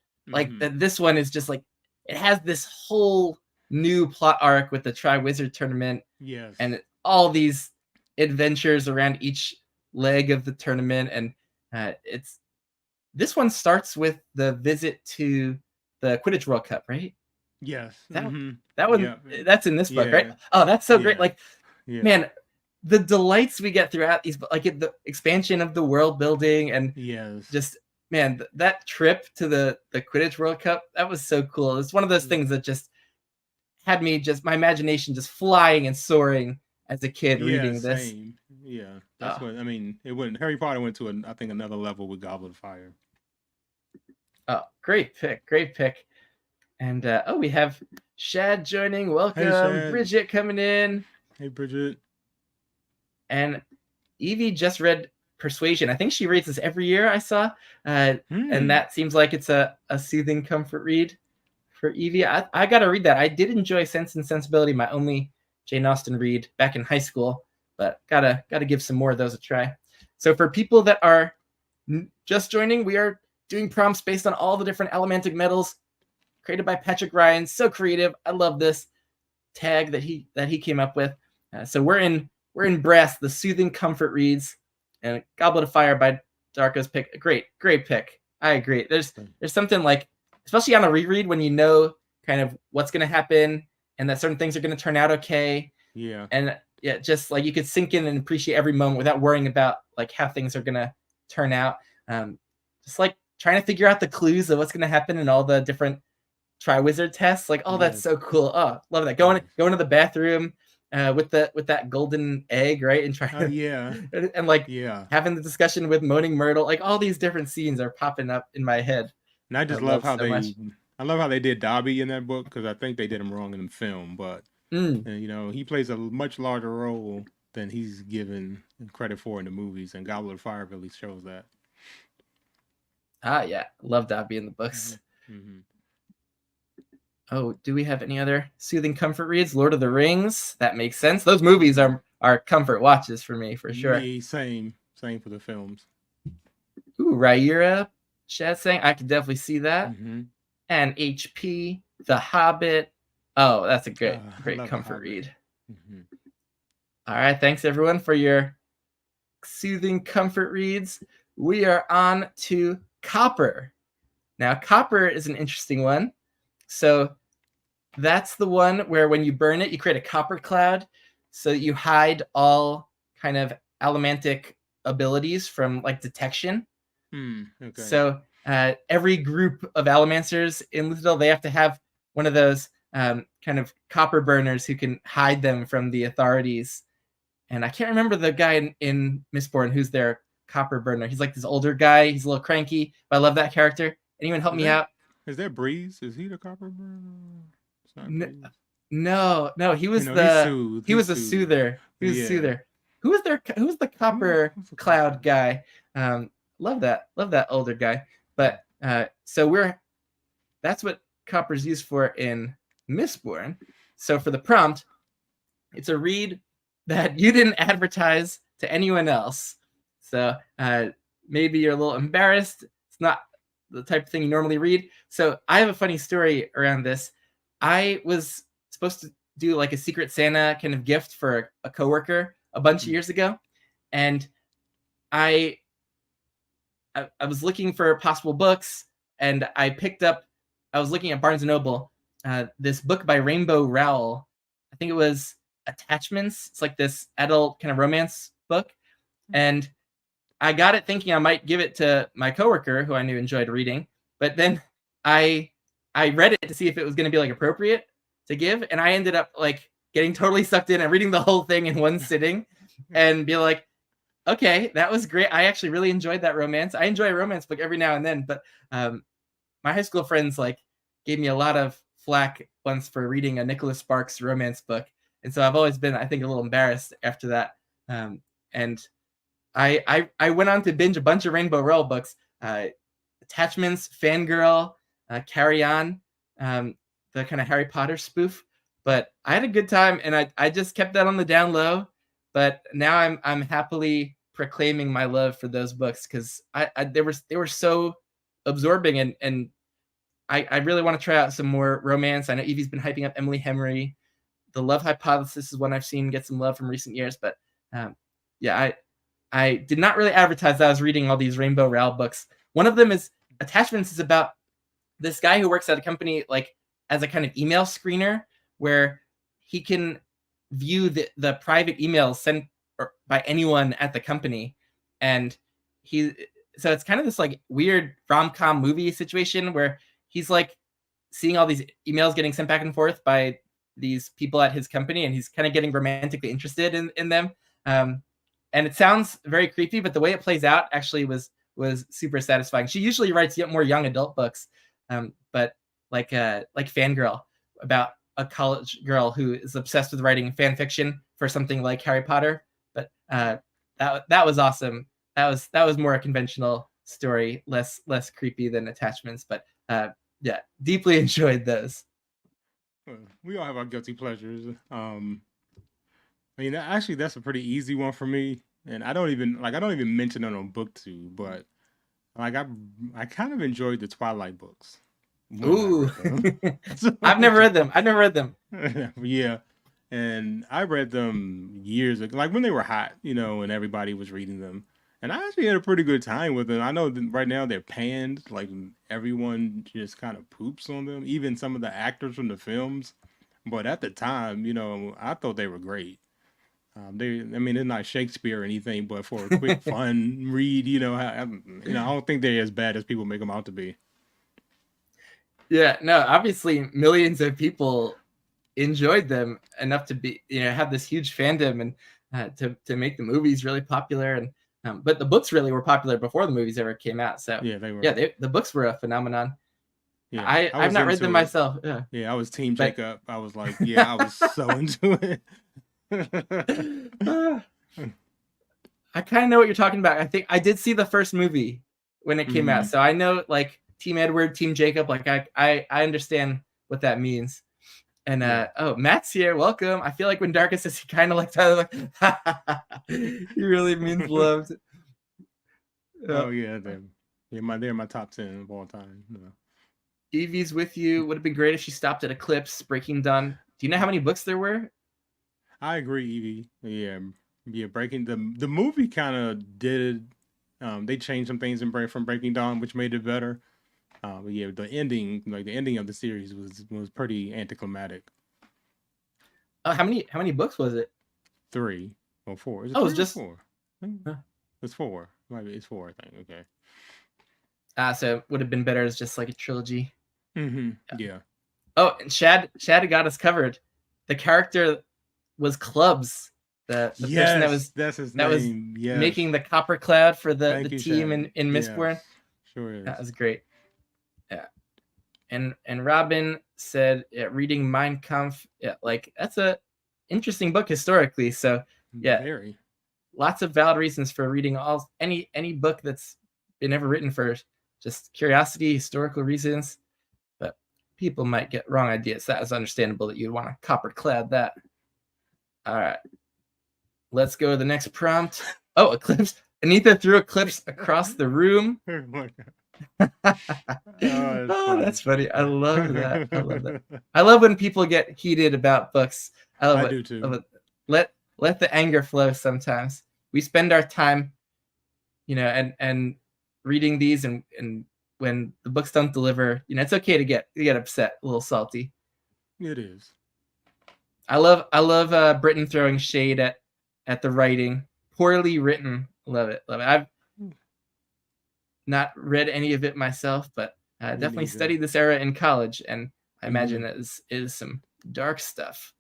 Speaker 1: This one is just it has this whole new plot arc with the Tri-Wizard tournament.
Speaker 2: Yes.
Speaker 1: And all these adventures around each leg of the tournament. And this one starts with the visit to the Quidditch World Cup, right?
Speaker 2: Yes.
Speaker 1: That one, that's in this book, right? Oh, that's so great. Man, the delights we get throughout these, like the expansion of the world building, and
Speaker 2: Yes.
Speaker 1: just, man, that trip to the Quidditch World Cup, that was so cool. It's one of those things that just had me, just my imagination just flying and soaring as a kid
Speaker 2: Yeah,
Speaker 1: reading this.
Speaker 2: same. Yeah, that's what I mean. It went. Harry Potter went to I think another level with Goblet of Fire.
Speaker 1: Oh, great pick. And we have Shad joining. Welcome.
Speaker 2: Hey, Shad.
Speaker 1: Bridget coming in.
Speaker 2: Hey, Bridget.
Speaker 1: And Evie just read Persuasion. I think she reads this every year, I saw. And that seems like it's a soothing comfort read for Evie. I got to read that. I did enjoy Sense and Sensibility, my only Jane Austen read back in high school, but gotta give some more of those a try. So for people that are just joining, we are doing prompts based on all the different Allomantic metals created by Patrick Ryan. So creative. I love this tag that he came up with. So we're in brass, the soothing comfort reads, and Goblet of Fire by Darko's pick. Great pick. I agree. There's something like, especially on a reread, when you know kind of what's going to happen and that certain things are going to turn out okay.
Speaker 2: Yeah.
Speaker 1: And yeah, just like you could sink in and appreciate every moment without worrying about like how things are going to turn out. Just like trying to figure out the clues of what's going to happen in all the different Triwizard tests. Like, oh, that's so cool. Oh, love that. Going to the bathroom with that golden egg, right? And trying to, and like having the discussion with Moaning Myrtle. Like all these different scenes are popping up in my head.
Speaker 2: And I just love how I love how they did Dobby in that book, because I think they did him wrong in the film, but you know, he plays a much larger role than he's given credit for in the movies, and Goblet of Fire really shows that.
Speaker 1: Yeah, love Dobby in the books. Oh, do we have any other soothing comfort reads? Lord of the Rings. That makes sense. Those movies are comfort watches for me, for sure.
Speaker 2: Me, same for the films.
Speaker 1: Ooh, Rhaenyra, Shad saying, I can definitely see that. And HP, The Hobbit. Oh, that's a great comfort read. All right, thanks everyone for your soothing comfort reads. We are on to Copper. Now, Copper is an interesting one. So that's the one where when you burn it, you create a copper cloud, so you hide all kind of Allomantic abilities from like detection.
Speaker 2: Okay.
Speaker 1: So every group of Allomancers in Luthadel, they have to have one of those kind of copper burners who can hide them from the authorities. And I can't remember the guy in Mistborn who's their copper burner. He's like this older guy. He's a little cranky, but I love that character. Anyone help me out?
Speaker 2: Is that Breeze? Is he the copper burner?
Speaker 1: No. He was he was a soother. He was a soother. Who was the copper cloud guy? Love that older guy. But so that's what copper's used for in Mistborn. So for the prompt, it's a read that you didn't advertise to anyone else. So maybe you're a little embarrassed. It's not the type of thing you normally read. So I have a funny story around this. I was supposed to do like a Secret Santa kind of gift for a coworker a bunch of years ago. And I was looking for possible books, and I was looking at Barnes & Noble, this book by Rainbow Rowell. I think it was Attachments. It's like this adult kind of romance book. And I got it thinking I might give it to my coworker who I knew enjoyed reading, but then I read it to see if it was going to be like appropriate to give, and I ended up like getting totally sucked in and reading the whole thing in one sitting, and be like, okay, that was great. I actually really enjoyed that romance. I enjoy a romance book every now and then, but my high school friends like gave me a lot of flack once for reading a Nicholas Sparks romance book, and so I've always been, I think, a little embarrassed after that, and I went on to binge a bunch of Rainbow Rowell books, Attachments, Fangirl, Carry On, the kind of Harry Potter spoof. But I had a good time, and I just kept that on the down low. But now I'm happily proclaiming my love for those books, because they were so absorbing, and I really want to try out some more romance. I know Evie's been hyping up Emily Henry. The Love Hypothesis is one I've seen get some love from recent years, but I did not really advertise that I was reading all these Rainbow Rowell books. One of them is Attachments, is about this guy who works at a company like as a kind of email screener, where he can view the private emails sent or by anyone at the company, and so it's kind of this like weird rom-com movie situation where he's like seeing all these emails getting sent back and forth by these people at his company, and he's kind of getting romantically interested in them. And it sounds very creepy, but the way it plays out actually was super satisfying. She usually writes more young adult books, but like Fangirl, about a college girl who is obsessed with writing fan fiction for something like Harry Potter. But that was awesome. That was more a conventional story, less creepy than Attachments. But yeah, deeply enjoyed those.
Speaker 2: We all have our guilty pleasures. I mean, actually, that's a pretty easy one for me, and I don't even mention it on BookTube, but like I kind of enjoyed the Twilight books.
Speaker 1: Ooh, I've never read them.
Speaker 2: Yeah, and I read them years ago, like when they were hot, and everybody was reading them. And I actually had a pretty good time with them. I know that right now they're panned, like everyone just kind of poops on them, even some of the actors from the films. But at the time, I thought they were great. I mean, they're not Shakespeare or anything, but for a quick, fun read, I don't think they're as bad as people make them out to be.
Speaker 1: Yeah, no, obviously millions of people enjoyed them enough to be, have this huge fandom, and to make the movies really popular. And but the books really were popular before the movies ever came out. So
Speaker 2: yeah, they were.
Speaker 1: Yeah, the books were a phenomenon.
Speaker 2: Yeah,
Speaker 1: I've not read them
Speaker 2: it.
Speaker 1: myself.
Speaker 2: Yeah, I was Team Jacob. I was like, yeah, I was so into it.
Speaker 1: I kind of know what you're talking about. I think I did see the first movie when it came out, so I know like Team Edward, Team Jacob. Like I understand what that means. And oh, Matt's here. Welcome. I feel like when Darkus says he kind of like Tyler, he really means loved.
Speaker 2: Oh yeah, they're my top 10 of all time.
Speaker 1: Evie's with you. Would have been great if she stopped at Eclipse, Breaking Dawn. Do you know how many books there were?
Speaker 2: I agree, Evie. Yeah, Breaking the movie kind of did. They changed some things from Breaking Dawn, which made it better. But yeah, the ending of the series was pretty anticlimactic.
Speaker 1: How many books was it?
Speaker 2: 3 or 4? Is it
Speaker 1: it was just
Speaker 2: 4? It's 4. Maybe it's 4. I think. Okay.
Speaker 1: So it would have been better as just like a trilogy.
Speaker 2: Yeah.
Speaker 1: Oh, and Shad got us covered. The character was Clubs, the person that was making the copper cloud for the team in Mistborn.
Speaker 2: Yes. Sure is.
Speaker 1: That was great. Yeah. And Robin said, reading Mein Kampf, like that's a interesting book historically. So yeah,
Speaker 2: very.
Speaker 1: Lots of valid reasons for reading any book that's been ever written for just curiosity, historical reasons. But people might get wrong ideas. That is understandable that you'd want to copper clad that. All right. Let's go to the next prompt. Oh, Eclipse. Anita threw Eclipse across the room. Oh, that's funny. I love that. I love when people get heated about books. I
Speaker 2: do too.
Speaker 1: Let the anger flow sometimes. We spend our time, and reading these, and when the books don't deliver, it's okay to get upset, a little salty.
Speaker 2: It is.
Speaker 1: I love Britain throwing shade at the writing. Poorly written. Love it. I've not read any of it myself, but I definitely studied this era in college, and I imagine it is some dark stuff.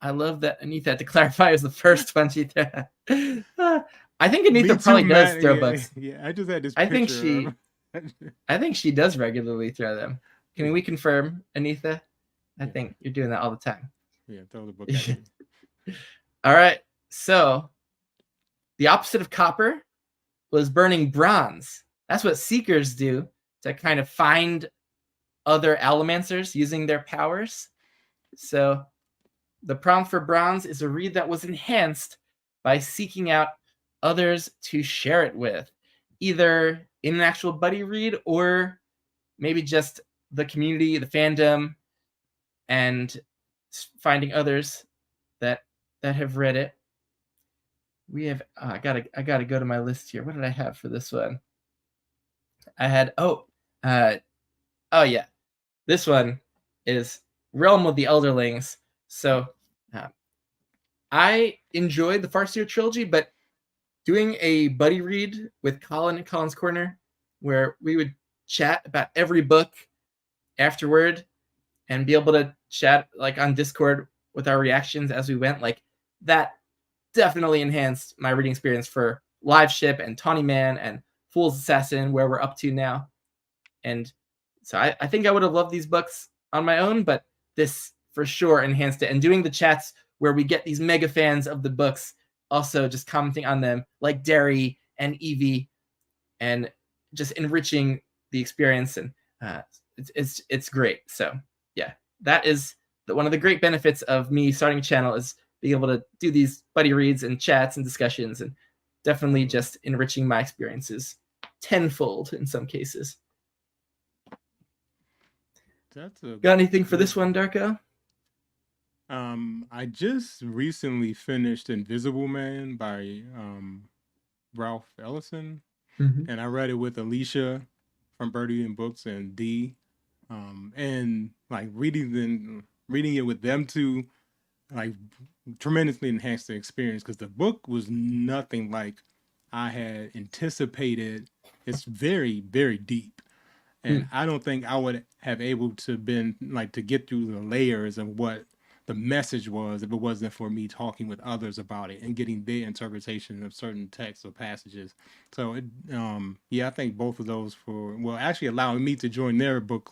Speaker 1: I love that Anita had to clarify as the first one she threw. I think Anita probably does throw books.
Speaker 2: Yeah, I just had this.
Speaker 1: I think she does regularly throw them. Can we confirm, Anita? I think you're doing that all the time.
Speaker 2: Yeah, throw the book at me.
Speaker 1: All right. So the opposite of copper was burning bronze. That's what seekers do to kind of find other allomancers using their powers. So the prompt for bronze is a read that was enhanced by seeking out others to share it with, either in an actual buddy read or maybe just the community, the fandom, and finding others that have read it. We have I gotta go to my list here. What did I have for this one? I had yeah, this one is Realm of the Elderlings. So I enjoyed the Farseer trilogy, but doing a buddy read with Colin at Colin's Corner, where we would chat about every book afterward and be able to chat like on Discord with our reactions as we went, like that definitely enhanced my reading experience for Live Ship and Tawny Man and Fool's Assassin, where we're up to now. And so I think I would have loved these books on my own, but this for sure enhanced it. And doing the chats where we get these mega fans of the books also just commenting on them, like Derry and Evie, and just enriching the experience. And it's great. So yeah, that is one of the great benefits of me starting a channel, is being able to do these buddy reads and chats and discussions, and definitely just enriching my experiences tenfold in some cases. Got anything for this one, Darko?
Speaker 2: I just recently finished Invisible Man by Ralph Ellison, and I read it with Alicia from Birdie and Books and Dee, and like reading it with them two, like tremendously enhanced the experience, because the book was nothing like I had anticipated. It's very, very deep. And I don't think I would have able to been like to get through the layers of what the message was if it wasn't for me talking with others about it and getting their interpretation of certain texts or passages. So it, I think both of those actually allowing me to join their book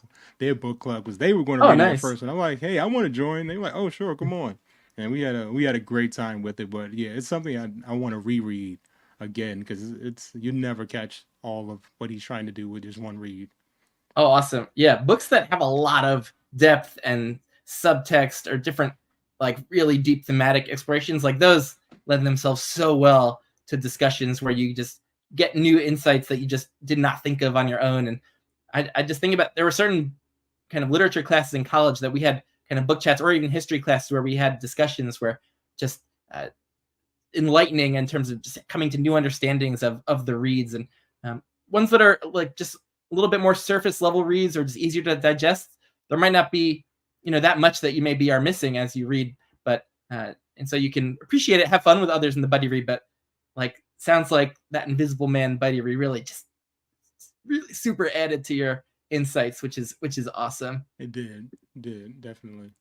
Speaker 2: club, because they were going to read it first, and I'm like, hey, I want to join. They were like, oh sure, come on. And we had a great time with it. But yeah, it's something I want to reread again, because you never catch all of what he's trying to do with just one read.
Speaker 1: Oh, awesome. Yeah, books that have a lot of depth and subtext or different, like really deep thematic explorations, like those lend themselves so well to discussions where you just get new insights that you just did not think of on your own. And I just think about, there were certain kind of literature classes in college that we had kind of book chats, or even history classes where we had discussions where just enlightening in terms of just coming to new understandings of the reads, and ones that are like just a little bit more surface level reads or just easier to digest. There might not be, that much that you maybe are missing as you read, but and so you can appreciate it, have fun with others in the buddy read. But like, sounds like that Invisible Man buddy read really super added to your insights, which is awesome.
Speaker 2: It did definitely.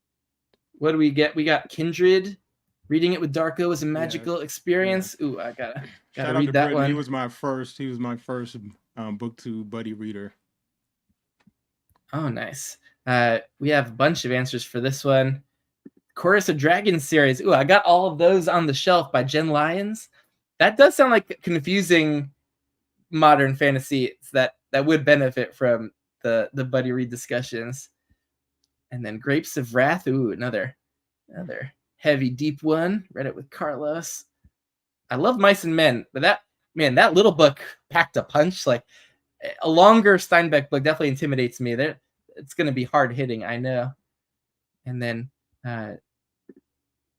Speaker 1: What do we get? We got Kindred. Reading it with Darko was a magical experience. Yeah. Ooh, I gotta read that one.
Speaker 2: He was my first book to buddy reader.
Speaker 1: Oh, nice. We have a bunch of answers for this one. Chorus of Dragons series. Ooh, I got all of those on the shelf by Jen Lyons. That does sound like confusing modern fantasy that would benefit from the buddy read discussions. And then Grapes of Wrath. Ooh, another heavy, deep one. Read it with Carlos. I love Mice and Men, but that little book packed a punch. Like, a longer Steinbeck book definitely intimidates me. It's going to be hard hitting, I know. And then,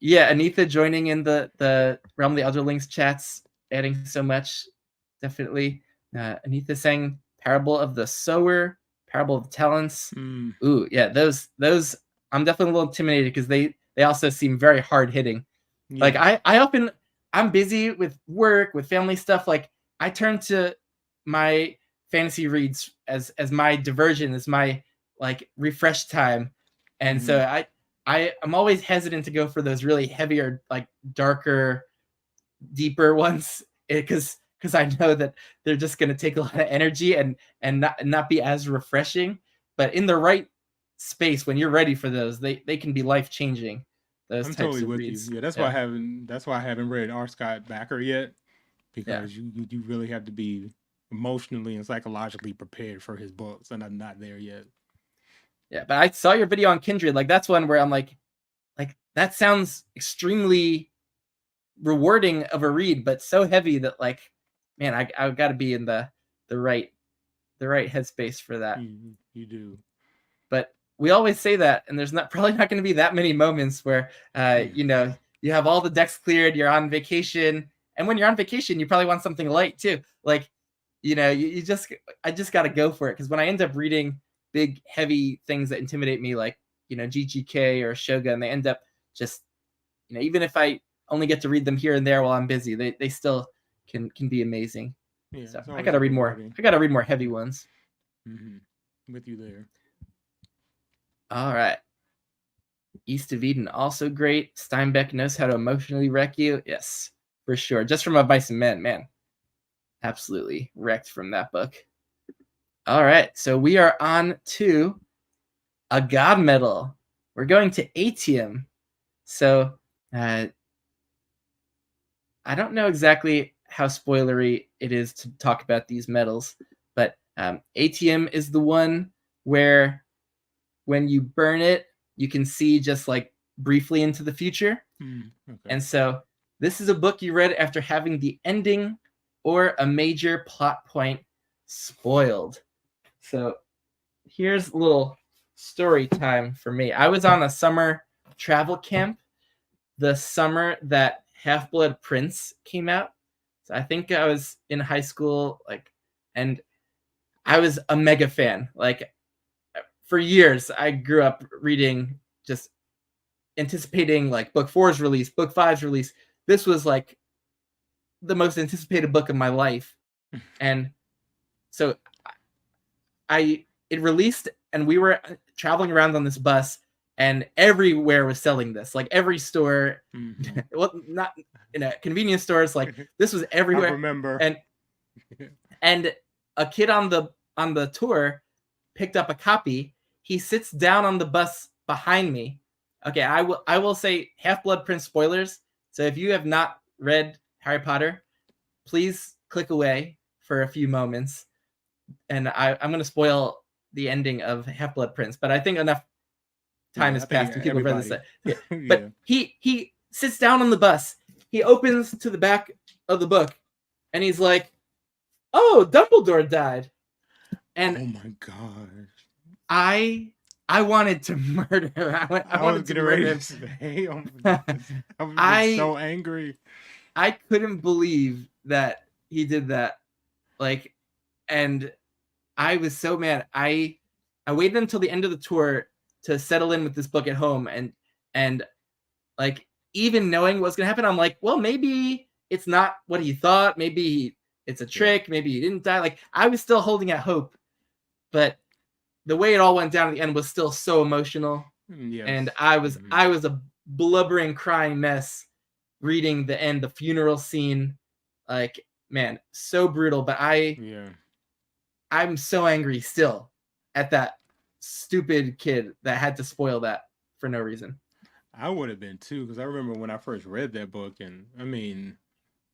Speaker 1: Anitha joining in the Realm of the Elderlings chats, adding so much, definitely. Anitha saying Parable of the Sower, Parable of the Talents. Ooh, yeah, those I'm definitely a little intimidated, because they also seem very hard hitting. Yeah. Like I'm busy with work, with family stuff. Like, I turn to my fantasy reads as my diversion, as my like refresh time. And so I'm always hesitant to go for those really heavier, like darker, deeper ones, because I know that they're just going to take a lot of energy and not be as refreshing. But in the right space, when you're ready for those, they can be life changing. I'm totally with
Speaker 2: reads. You. Yeah, that's why I haven't read R. Scott Bakker yet, because you really have to be emotionally and psychologically prepared for his books, and I'm not there yet.
Speaker 1: Yeah, but I saw your video on Kindred. Like, that's one where I'm like that sounds extremely rewarding of a read, but so heavy that, like, man, I've got to be in the right headspace for that.
Speaker 2: You do.
Speaker 1: But we always say that, and there's probably not going to be that many moments where you have all the decks cleared, you're on vacation, and when you're on vacation, you probably want something light too. Like, I just got to go for it, because when I end up reading big, heavy things that intimidate me, like GGK or Shogun, they end up just, even if I only get to read them here and there while I'm busy, they still can be amazing.
Speaker 2: Yeah,
Speaker 1: So
Speaker 2: it's
Speaker 1: I
Speaker 2: always
Speaker 1: gotta read more.
Speaker 2: rewarding.
Speaker 1: I gotta read more heavy ones.
Speaker 2: With you there.
Speaker 1: All right. East of Eden, also great. Steinbeck knows how to emotionally wreck you. Yes, for sure. Just from Advice and Men, man. Absolutely wrecked from that book. All right, so we are on to a god medal. We're going to Atium. So I don't know exactly how spoilery it is to talk about these medals, but Atium is the one where when you burn it, you can see just like briefly into the future.
Speaker 2: Okay.
Speaker 1: And so this is a book you read after having the ending or a major plot point spoiled. So here's a little story time for me. I was on a summer travel camp the summer that Half-Blood Prince came out. So I think I was in high school, and I was a mega fan. Like, for years, I grew up reading, just anticipating like book 4's release, book 5's release. This was like the most anticipated book of my life. And so it released, and we were traveling around on this bus, and everywhere was selling this. Like every store, well, not in a convenience stores, like this was everywhere.
Speaker 2: I remember.
Speaker 1: And a kid on the tour picked up a copy. He sits down on the bus behind me. Okay, I will say Half-Blood Prince spoilers. So if you have not read Harry Potter, please click away for a few moments. And I'm going to spoil the ending of Half-Blood Prince, but I think enough time has passed and people have read this. Yeah. But he sits down on the bus. He opens to the back of the book, and he's like, "Oh, Dumbledore died." And
Speaker 2: oh my god,
Speaker 1: I wanted to murder him. I wanted to murder him.
Speaker 2: I was so angry.
Speaker 1: I couldn't believe that he did that. Like, and I was so mad. I waited until the end of the tour to settle in with this book at home, and like, even knowing what's gonna happen, I'm like, well, maybe it's not what he thought. Maybe it's a trick. Maybe he didn't die. Like, I was still holding out hope, but the way it all went down at the end was still so emotional.
Speaker 2: Yes.
Speaker 1: And I was a blubbering, crying mess reading the end, the funeral scene. Like, man, so brutal. But I'm so angry still at that stupid kid that had to spoil that for no reason.
Speaker 2: I would have been too, because I remember when I first read that book, and I mean,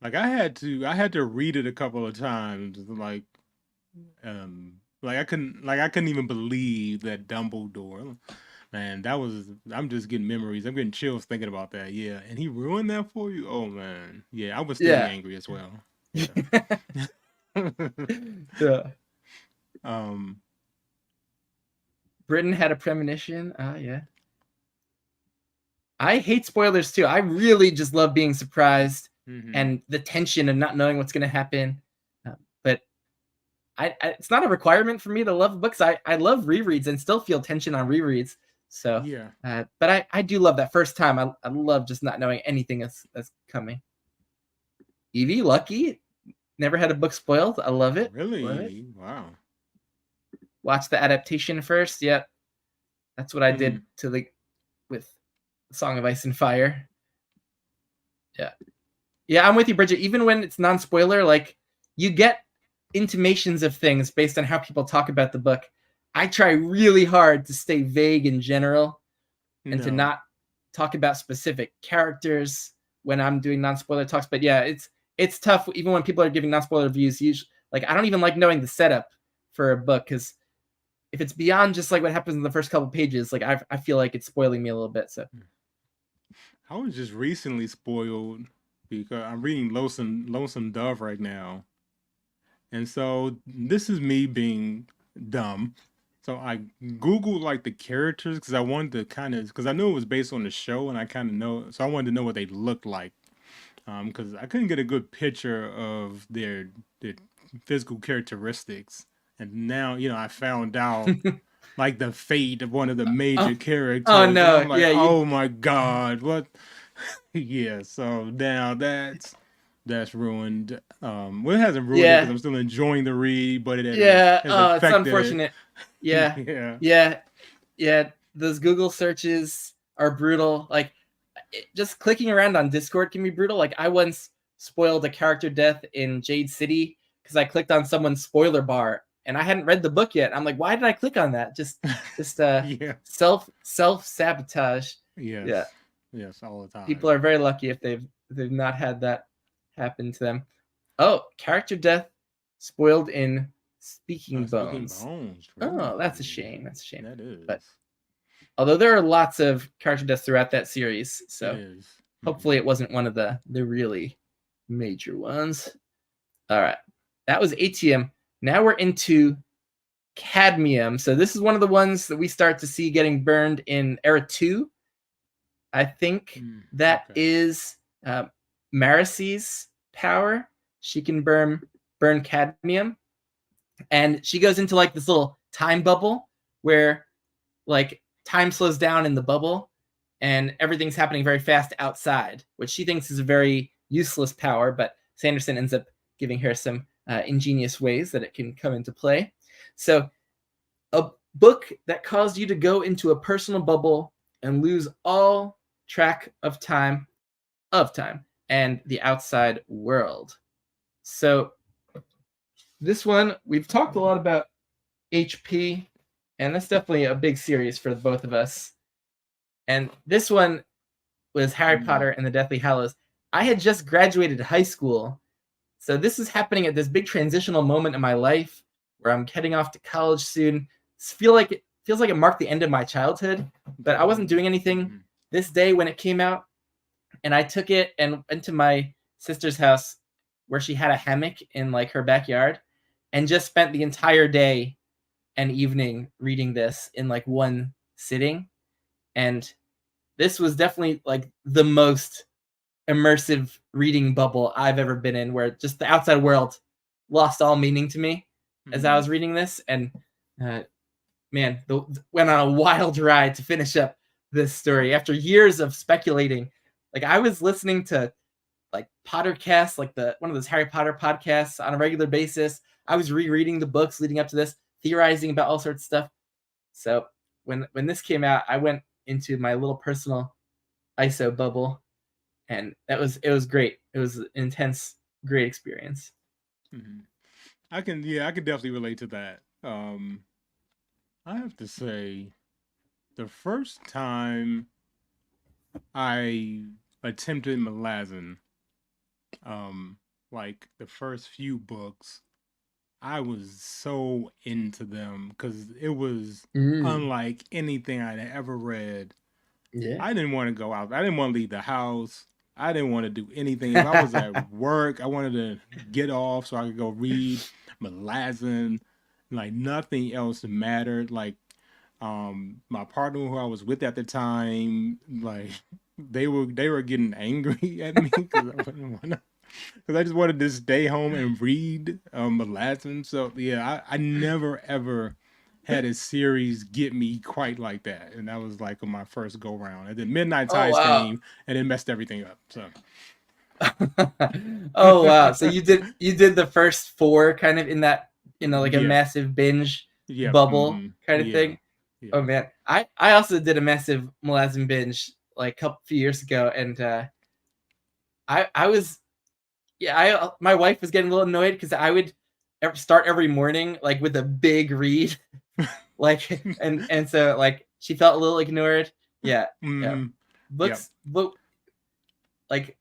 Speaker 2: like I had to read it a couple of times, like I couldn't even believe that Dumbledore, man, I'm just getting memories. I'm getting chills thinking about that. Yeah, and he ruined that for you. Oh man, yeah, I was still angry as well.
Speaker 1: Yeah. Britain had a premonition. Yeah. I hate spoilers too. I really just love being surprised and the tension of not knowing what's going to happen. But it's not a requirement for me to love books. I love rereads and still feel tension on rereads. So yeah. But I do love that first time. I love just not knowing anything that's coming. Evie, lucky. Never had a book spoiled. I love it.
Speaker 2: Really?
Speaker 1: Love it.
Speaker 2: Wow.
Speaker 1: Watch the adaptation first. Yep. That's what I did with Song of Ice and Fire. Yeah. Yeah, I'm with you, Bridget. Even when it's non-spoiler, like, you get intimations of things based on how people talk about the book. I try really hard to stay vague in general and to not talk about specific characters when I'm doing non-spoiler talks. But yeah, it's tough even when people are giving non-spoiler reviews. Usually, like, I don't even like knowing the setup for a book, because if it's beyond just like what happens in the first couple pages, like, I feel like it's spoiling me a little bit. So
Speaker 2: I was just recently spoiled because I'm reading Lonesome Dove right now. And so this is me being dumb. So I Googled like the characters because I wanted to because I knew it was based on the show, and I kind of know, so I wanted to know what they looked like. Because I couldn't get a good picture of their physical characteristics. And now, I found out like the fate of one of the major characters.
Speaker 1: Oh no!
Speaker 2: I'm like, oh my god, what? Yeah, so now that's ruined. Well, it hasn't ruined it because
Speaker 1: Yeah,
Speaker 2: I'm still enjoying the read, but
Speaker 1: yeah.
Speaker 2: has
Speaker 1: Oh, it's
Speaker 2: affected
Speaker 1: unfortunate.
Speaker 2: it.
Speaker 1: Yeah,
Speaker 2: Yeah.
Speaker 1: yeah, yeah. Those Google searches are brutal. Like, just clicking around on Discord can be brutal. Like, I once spoiled a character death in Jade City because I clicked on someone's spoiler bar and I hadn't read the book yet. I'm like, why did I click on that? Just
Speaker 2: Yeah.
Speaker 1: self sabotage. Yeah,
Speaker 2: Yes. Yes, all the
Speaker 1: people
Speaker 2: time.
Speaker 1: are very lucky if they've not had that happen to them. Oh, character death spoiled in Speaking
Speaker 2: Speaking
Speaker 1: Bones.
Speaker 2: Bones.
Speaker 1: Oh, that's a
Speaker 2: Ooh,
Speaker 1: shame. That's a shame.
Speaker 2: that
Speaker 1: But
Speaker 2: is.
Speaker 1: although there are lots of character deaths throughout that series,
Speaker 2: It
Speaker 1: so
Speaker 2: is.
Speaker 1: hopefully it wasn't one of the really major ones. All right, that was Atium. Now we're into Cadmium. So this is one of the ones that we start to see getting burned in Era 2. I think that
Speaker 2: Okay.
Speaker 1: is Maricy's power. She can burn cadmium, and she goes into like this little time bubble where like time slows down in the bubble and everything's happening very fast outside, which she thinks is a very useless power, but Sanderson ends up giving her some ingenious ways that it can come into play. So a book that caused you to go into a personal bubble and lose all track of time and the outside world. So this one, we've talked a lot about HP, and that's definitely a big series for both of us. And this one was Harry Potter and the Deathly Hallows. I had just graduated high school, so this is happening at this big transitional moment in my life where I'm heading off to college soon. Feels like it marked the end of my childhood, but I wasn't doing anything this day when it came out, and I took it and went to my sister's house where she had a hammock in like her backyard and just spent the entire day and evening reading this in like one sitting. And this was definitely like the most immersive reading bubble I've ever been in, where just the outside world lost all meaning to me as I was reading this. And man, went on a wild ride to finish up this story after years of speculating. Like, I was listening to like Pottercast, like one of those Harry Potter podcasts on a regular basis. I was rereading the books leading up to this, theorizing about all sorts of stuff. So when this came out, I went into my little personal ISO bubble, and it was great. It was an intense, great experience.
Speaker 2: I can definitely relate to that. I have to say, the first time I attempted Malazan, like the first few books, I was so into them because it was unlike anything I'd ever read.
Speaker 1: Yeah.
Speaker 2: I didn't want to go out. I didn't want to leave the house. I didn't want to do anything. If I was at work, I wanted to get off so I could go read Malazan. Like nothing else mattered. Like my partner who I was with at the time, like they were getting angry at me because I wouldn't want to. Because I just wanted to stay home and read Malazan. So yeah, I never ever had a series get me quite like that, and that was like on my first go round. And then Midnight
Speaker 1: Oh
Speaker 2: Tides
Speaker 1: wow.
Speaker 2: came and it messed everything up. So
Speaker 1: Oh wow. So you did the first 4 kind of in that, like a
Speaker 2: yeah,
Speaker 1: massive binge
Speaker 2: yeah,
Speaker 1: bubble kind of
Speaker 2: yeah,
Speaker 1: thing.
Speaker 2: yeah.
Speaker 1: Oh man. I also did a massive Malazan binge like a few years ago, and I was, yeah, my wife was getting a little annoyed because I would start every morning like with a big read, like, and so like she felt a little ignored. Yeah, yeah.
Speaker 2: Yep.
Speaker 1: Books, like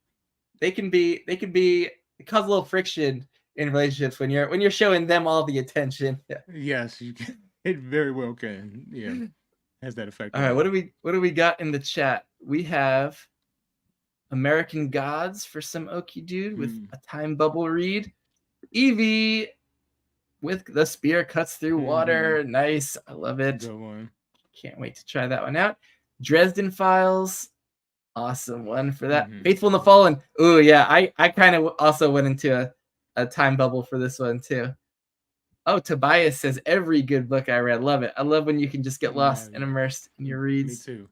Speaker 1: they can be cause a little friction in relationships when you're showing them all the attention. Yeah.
Speaker 2: Yes, you can. It very well can. Yeah, has that effect
Speaker 1: All
Speaker 2: on
Speaker 1: right,
Speaker 2: you.
Speaker 1: what do we got in the chat? We have American Gods for some Okie dude with a time bubble read. Evie with the spear cuts through water. Nice. I love it.
Speaker 2: Good one.
Speaker 1: Can't wait to try that one out. Dresden Files. Awesome one for that. Faithful in the Fallen. Oh, yeah. I kind of also went into a time bubble for this one, too. Oh, Tobias says every good book I read. Love it. I love when you can just get lost and immersed in your reads.
Speaker 2: Me too.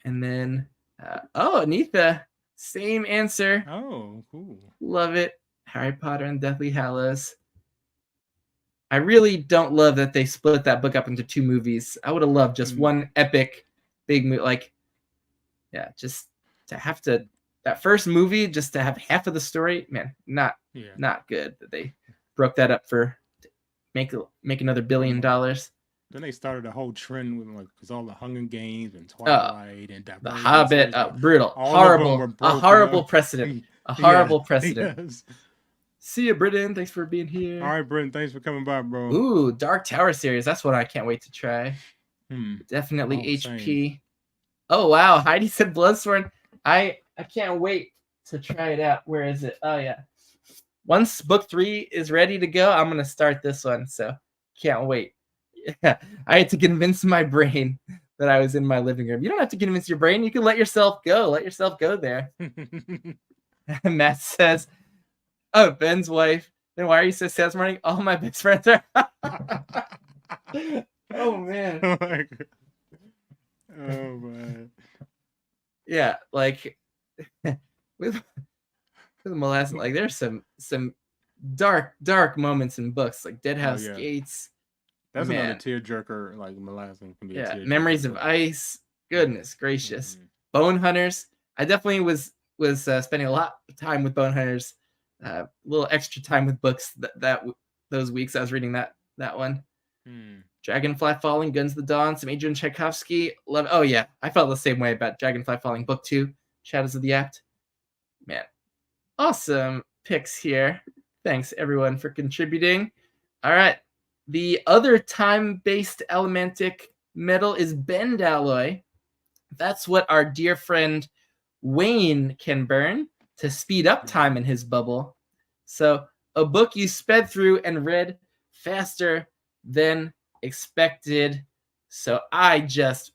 Speaker 1: And then Oh, Neitha, same answer.
Speaker 2: Oh, cool.
Speaker 1: Love it. Harry Potter and Deathly Hallows. I really don't love that they split that book up into 2 movies. I would have loved just one epic big movie. Like, yeah, just to have to that first movie just to have half of the story, man, not good that they broke that up for make another $1 billion.
Speaker 2: Then they started a whole trend with like because all the Hunger Games and Twilight and
Speaker 1: The Hobbit, brutal,
Speaker 2: all
Speaker 1: horrible,
Speaker 2: of them
Speaker 1: a horrible precedent, a horrible precedent.
Speaker 2: Yes.
Speaker 1: See you, Britton. Thanks for being here.
Speaker 2: All right, Britton. Thanks for coming by, bro.
Speaker 1: Ooh, Dark Tower series. That's what I can't wait to try. Definitely HP. Same. Oh wow, Heidi said Bloodsworn. I can't wait to try it out. Where is it? Oh yeah. Once book 3 is ready to go, I'm gonna start this one. So can't wait. Yeah, I had to convince my brain that I was in my living room. You don't have to convince your brain. You can let yourself go. Let yourself go there. Matt says, "Oh, Ben's wife. Then why are you so sad this morning? All my best friends are." Oh man.
Speaker 2: Oh man.
Speaker 1: Yeah, like with molesting, like there's some dark moments in books, like Deadhouse Gates.
Speaker 2: That's another tearjerker, like molasting can be a tearjerker.
Speaker 1: Memories of Ice. Goodness gracious. Bone Hunters. I definitely was spending a lot of time with Bone Hunters. A little extra time with books those weeks I was reading that one. Dragonfly Falling, Guns of the Dawn, some Adrian Tchaikovsky. Love. Oh yeah, I felt the same way about Dragonfly Falling, book 2, Shadows of the Act. Man, awesome picks here. Thanks everyone for contributing. All right, the other time-based elementic metal is Bendalloy. That's what our dear friend Wayne can burn to speed up time in his bubble. So a book you sped through and read faster than expected. So I just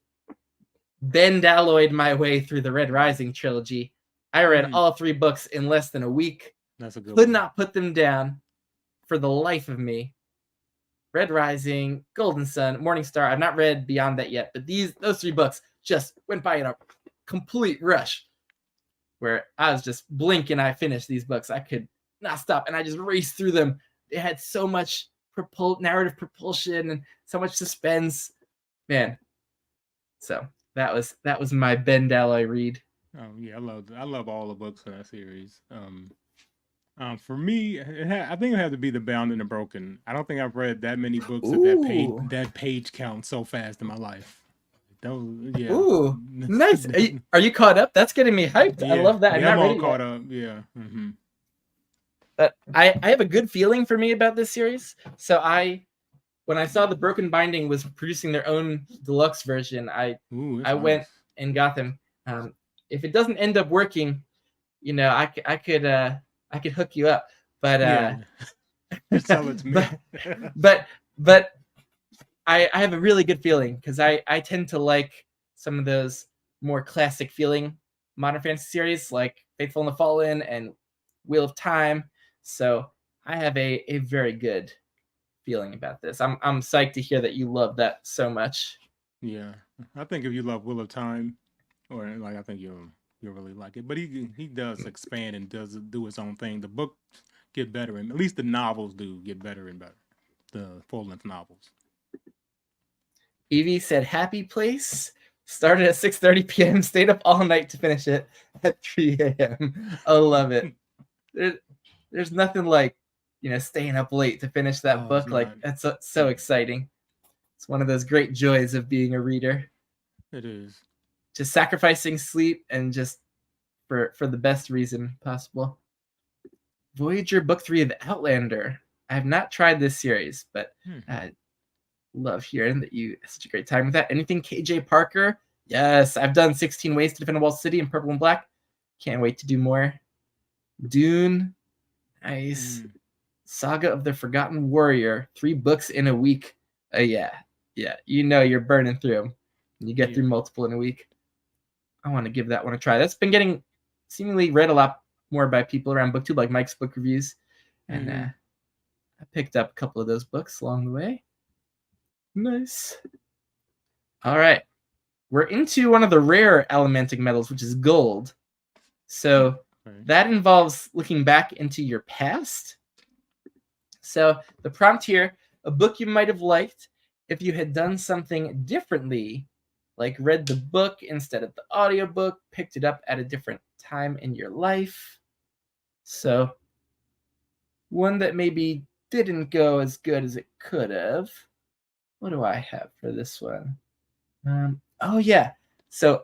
Speaker 1: Bendalloyed my way through the Red Rising trilogy. I read all 3 books in less than a week.
Speaker 2: That's a good
Speaker 1: Could
Speaker 2: one.
Speaker 1: not put them down for the life of me. Red Rising, Golden Sun, Morningstar. I've not read beyond that yet, but those 3 books just went by in a complete rush where I was just blinking. I finished these books. I could not stop, and I just raced through them. They had so much narrative propulsion and so much suspense, man. So that was my Bendalloy read.
Speaker 2: Oh yeah, I love all the books in that series. For me, I think it had to be The Bound and the Broken. I don't think I've read that many books at that page count so fast in my life. Yeah.
Speaker 1: Ooh, nice. Are you caught up? That's getting me hyped.
Speaker 2: Yeah.
Speaker 1: I love that.
Speaker 2: I'm all caught up. Yeah.
Speaker 1: But I have a good feeling for me about this series. So when I saw the Broken Binding was producing their own deluxe version, I went and got them. If it doesn't end up working, I could hook you up. But
Speaker 2: sell it to me.
Speaker 1: but I have a really good feeling because I tend to like some of those more classic feeling modern fantasy series like Faithful and the Fallen and Wheel of Time. So I have a very good feeling about this. I'm psyched to hear that you love that so much.
Speaker 2: Yeah, I think if you love Wheel of Time, or like I think you'll really like it. But he does expand and does do his own thing. The books get better, and at least the novels do get better and better. The full-length novels.
Speaker 1: Evie said, "Happy Place started at 6:30 p.m. Stayed up all night to finish it at 3 a.m. I love it. There's nothing like staying up late to finish that book. Like that's so exciting. It's one of those great joys of being a reader.
Speaker 2: It is.
Speaker 1: Just sacrificing sleep and just for the best reason possible. Voyager Book 3 of Outlander. I have not tried this series, but I love hearing that you had such a great time with that. Anything KJ Parker? Yes, I've done 16 Ways to Defend a Walled City in Purple and Black. Can't wait to do more. Dune. Nice. Saga of the Forgotten Warrior. 3 books in a week. Yeah. You're burning through them. You get through multiple in a week. I want to give that one a try. That's been getting seemingly read a lot more by people around BookTube, like Mike's Book Reviews. And I picked up a couple of those books along the way. Nice. All right. we're into one of the rare allomantic metals, which is gold. So that involves looking back into your past. So the prompt here, a book you might have liked if you had done something differently, like read the book instead of the audiobook, picked it up at a different time in your life. So one that maybe didn't go as good as it could have. What do I have for this one? Oh yeah. So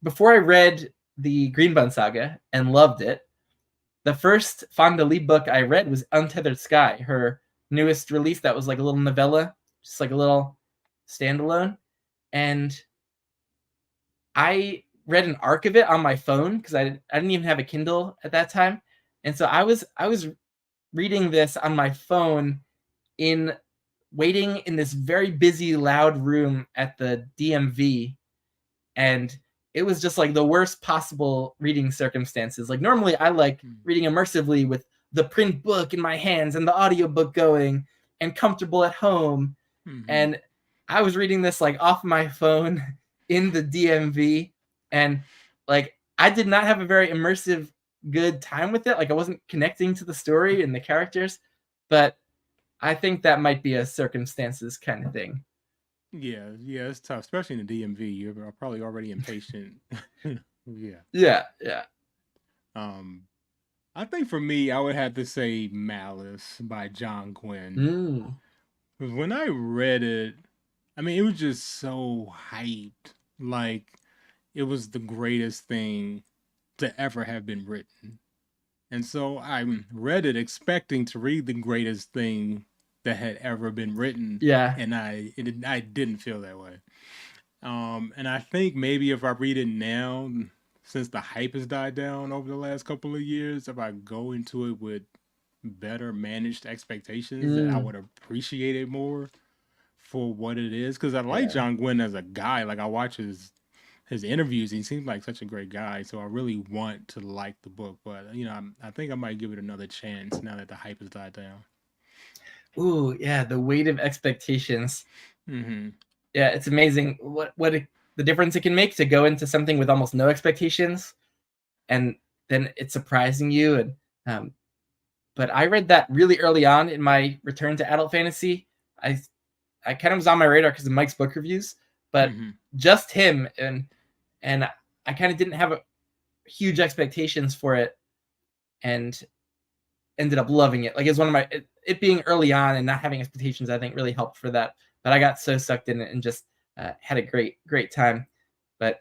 Speaker 1: before I read the Green Bun Saga and loved it, the first Fonda Lee book I read was Untethered Sky, her newest release that was like a little novella, just like a little standalone. And I read an arc of it on my phone because I didn't even have a Kindle at that time. And so I was reading this on my phone waiting in this very busy, loud room at the DMV. And it was just like the worst possible reading circumstances. Like normally I like reading immersively with the print book in my hands and the audiobook going and comfortable at home. And I was reading this like off my phone in the DMV, and like I did not have a very immersive good time with it. Like I wasn't connecting to the story and the characters, but I think that might be a circumstances kind of thing.
Speaker 2: Yeah, it's tough, especially in the DMV. You're probably already impatient.
Speaker 1: Yeah.
Speaker 2: I think for me, I would have to say Malice by John Gwynne. Because when I read it, I mean, it was just so hyped. Like, it was the greatest thing to ever have been written. And so I read it expecting to read the greatest thing that had ever been written.
Speaker 1: Yeah.
Speaker 2: And I didn't feel that way. And I think maybe if I read it now, since the hype has died down over the last couple of years, if I go into it with better managed expectations, that I would appreciate it more for what it is. Because I like John Gwynne as a guy. Like I watch his interviews. He seems like such a great guy. So I really want to like the book. But, you know, I think I might give it another chance now that the hype has died down.
Speaker 1: Ooh, yeah, the weight of expectations.
Speaker 2: Mm-hmm.
Speaker 1: Yeah, it's amazing what the difference it can make to go into something with almost no expectations, and then it's surprising you. And but I read that really early on in my return to adult fantasy. I kind of was on my radar because of Mike's book reviews, but just him, and I kind of didn't have huge expectations for it, and ended up loving it. Like it's one of my it being early on and not having expectations, I think really helped for that. But I got so sucked in it and just had a great time. But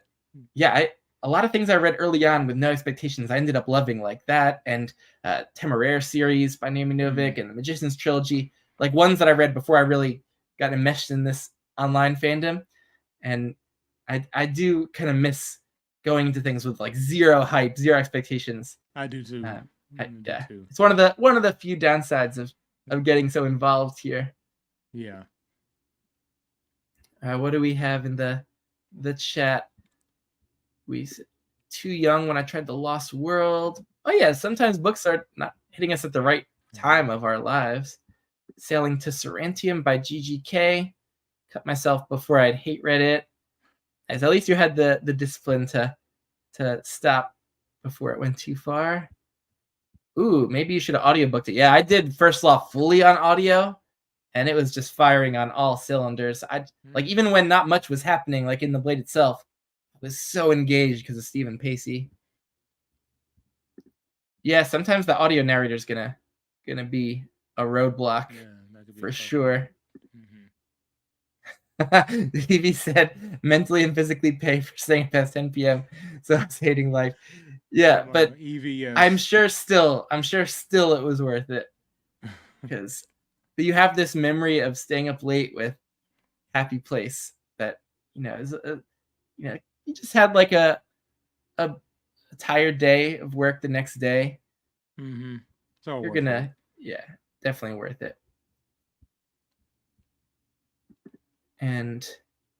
Speaker 1: yeah, a lot of things I read early on with no expectations, I ended up loving, like that and Temeraire series by Naomi Novik and the Magician's Trilogy, like ones that I read before I really got enmeshed in this online fandom. And I do kind of miss going into things with like zero hype, zero expectations.
Speaker 2: I do too.
Speaker 1: Yeah, it's one of the few downsides of getting so involved here.
Speaker 2: Yeah.
Speaker 1: What do we have in the chat? We too young when I tried The Lost World. Oh yeah, sometimes books are not hitting us at the right time of our lives. Sailing to Atium by GGK. Cut myself before I'd hate read it. As at least you had the discipline to stop before it went too far. Ooh, maybe you should have audiobooked it. Yeah, I did First Law fully on audio, and it was just firing on all cylinders. Like even when not much was happening, like in the Blade itself, I was so engaged because of Stephen Pacey. Yeah, sometimes the audio narrator's gonna be a roadblock for sure. Evie said mentally and physically pay for staying past 10 p.m. So I was hating life. Yeah, but
Speaker 2: Evie, yes.
Speaker 1: I'm sure still it was worth it, because you have this memory of staying up late with Happy Place that is you just had like a tired day of work the next day.
Speaker 2: So
Speaker 1: you're gonna definitely worth it. And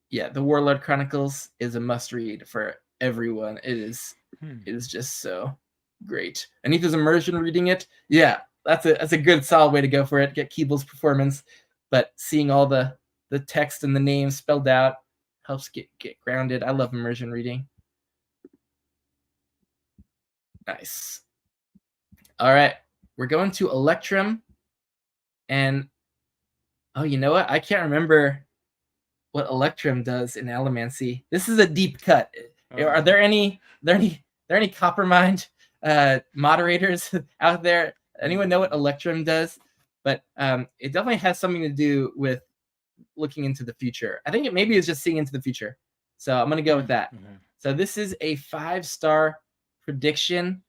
Speaker 1: yeah, the Warlord Chronicles is a must read for everyone. It is just so great. Anita's immersion reading it, yeah, that's a good solid way to go for it. Get Keeble's performance, but seeing all the the text and the names spelled out. Helps get grounded. I love immersion reading. Nice. All right, we're going to Electrum, and oh, you know what? I can't remember what Electrum does in Allomancy. This is a deep cut. Are there any Coppermind moderators out there? Anyone know what Electrum does? But it definitely has something to do with looking into the future. I think it maybe is just seeing into the future. So I'm gonna go with that. So this is a 5-star prediction,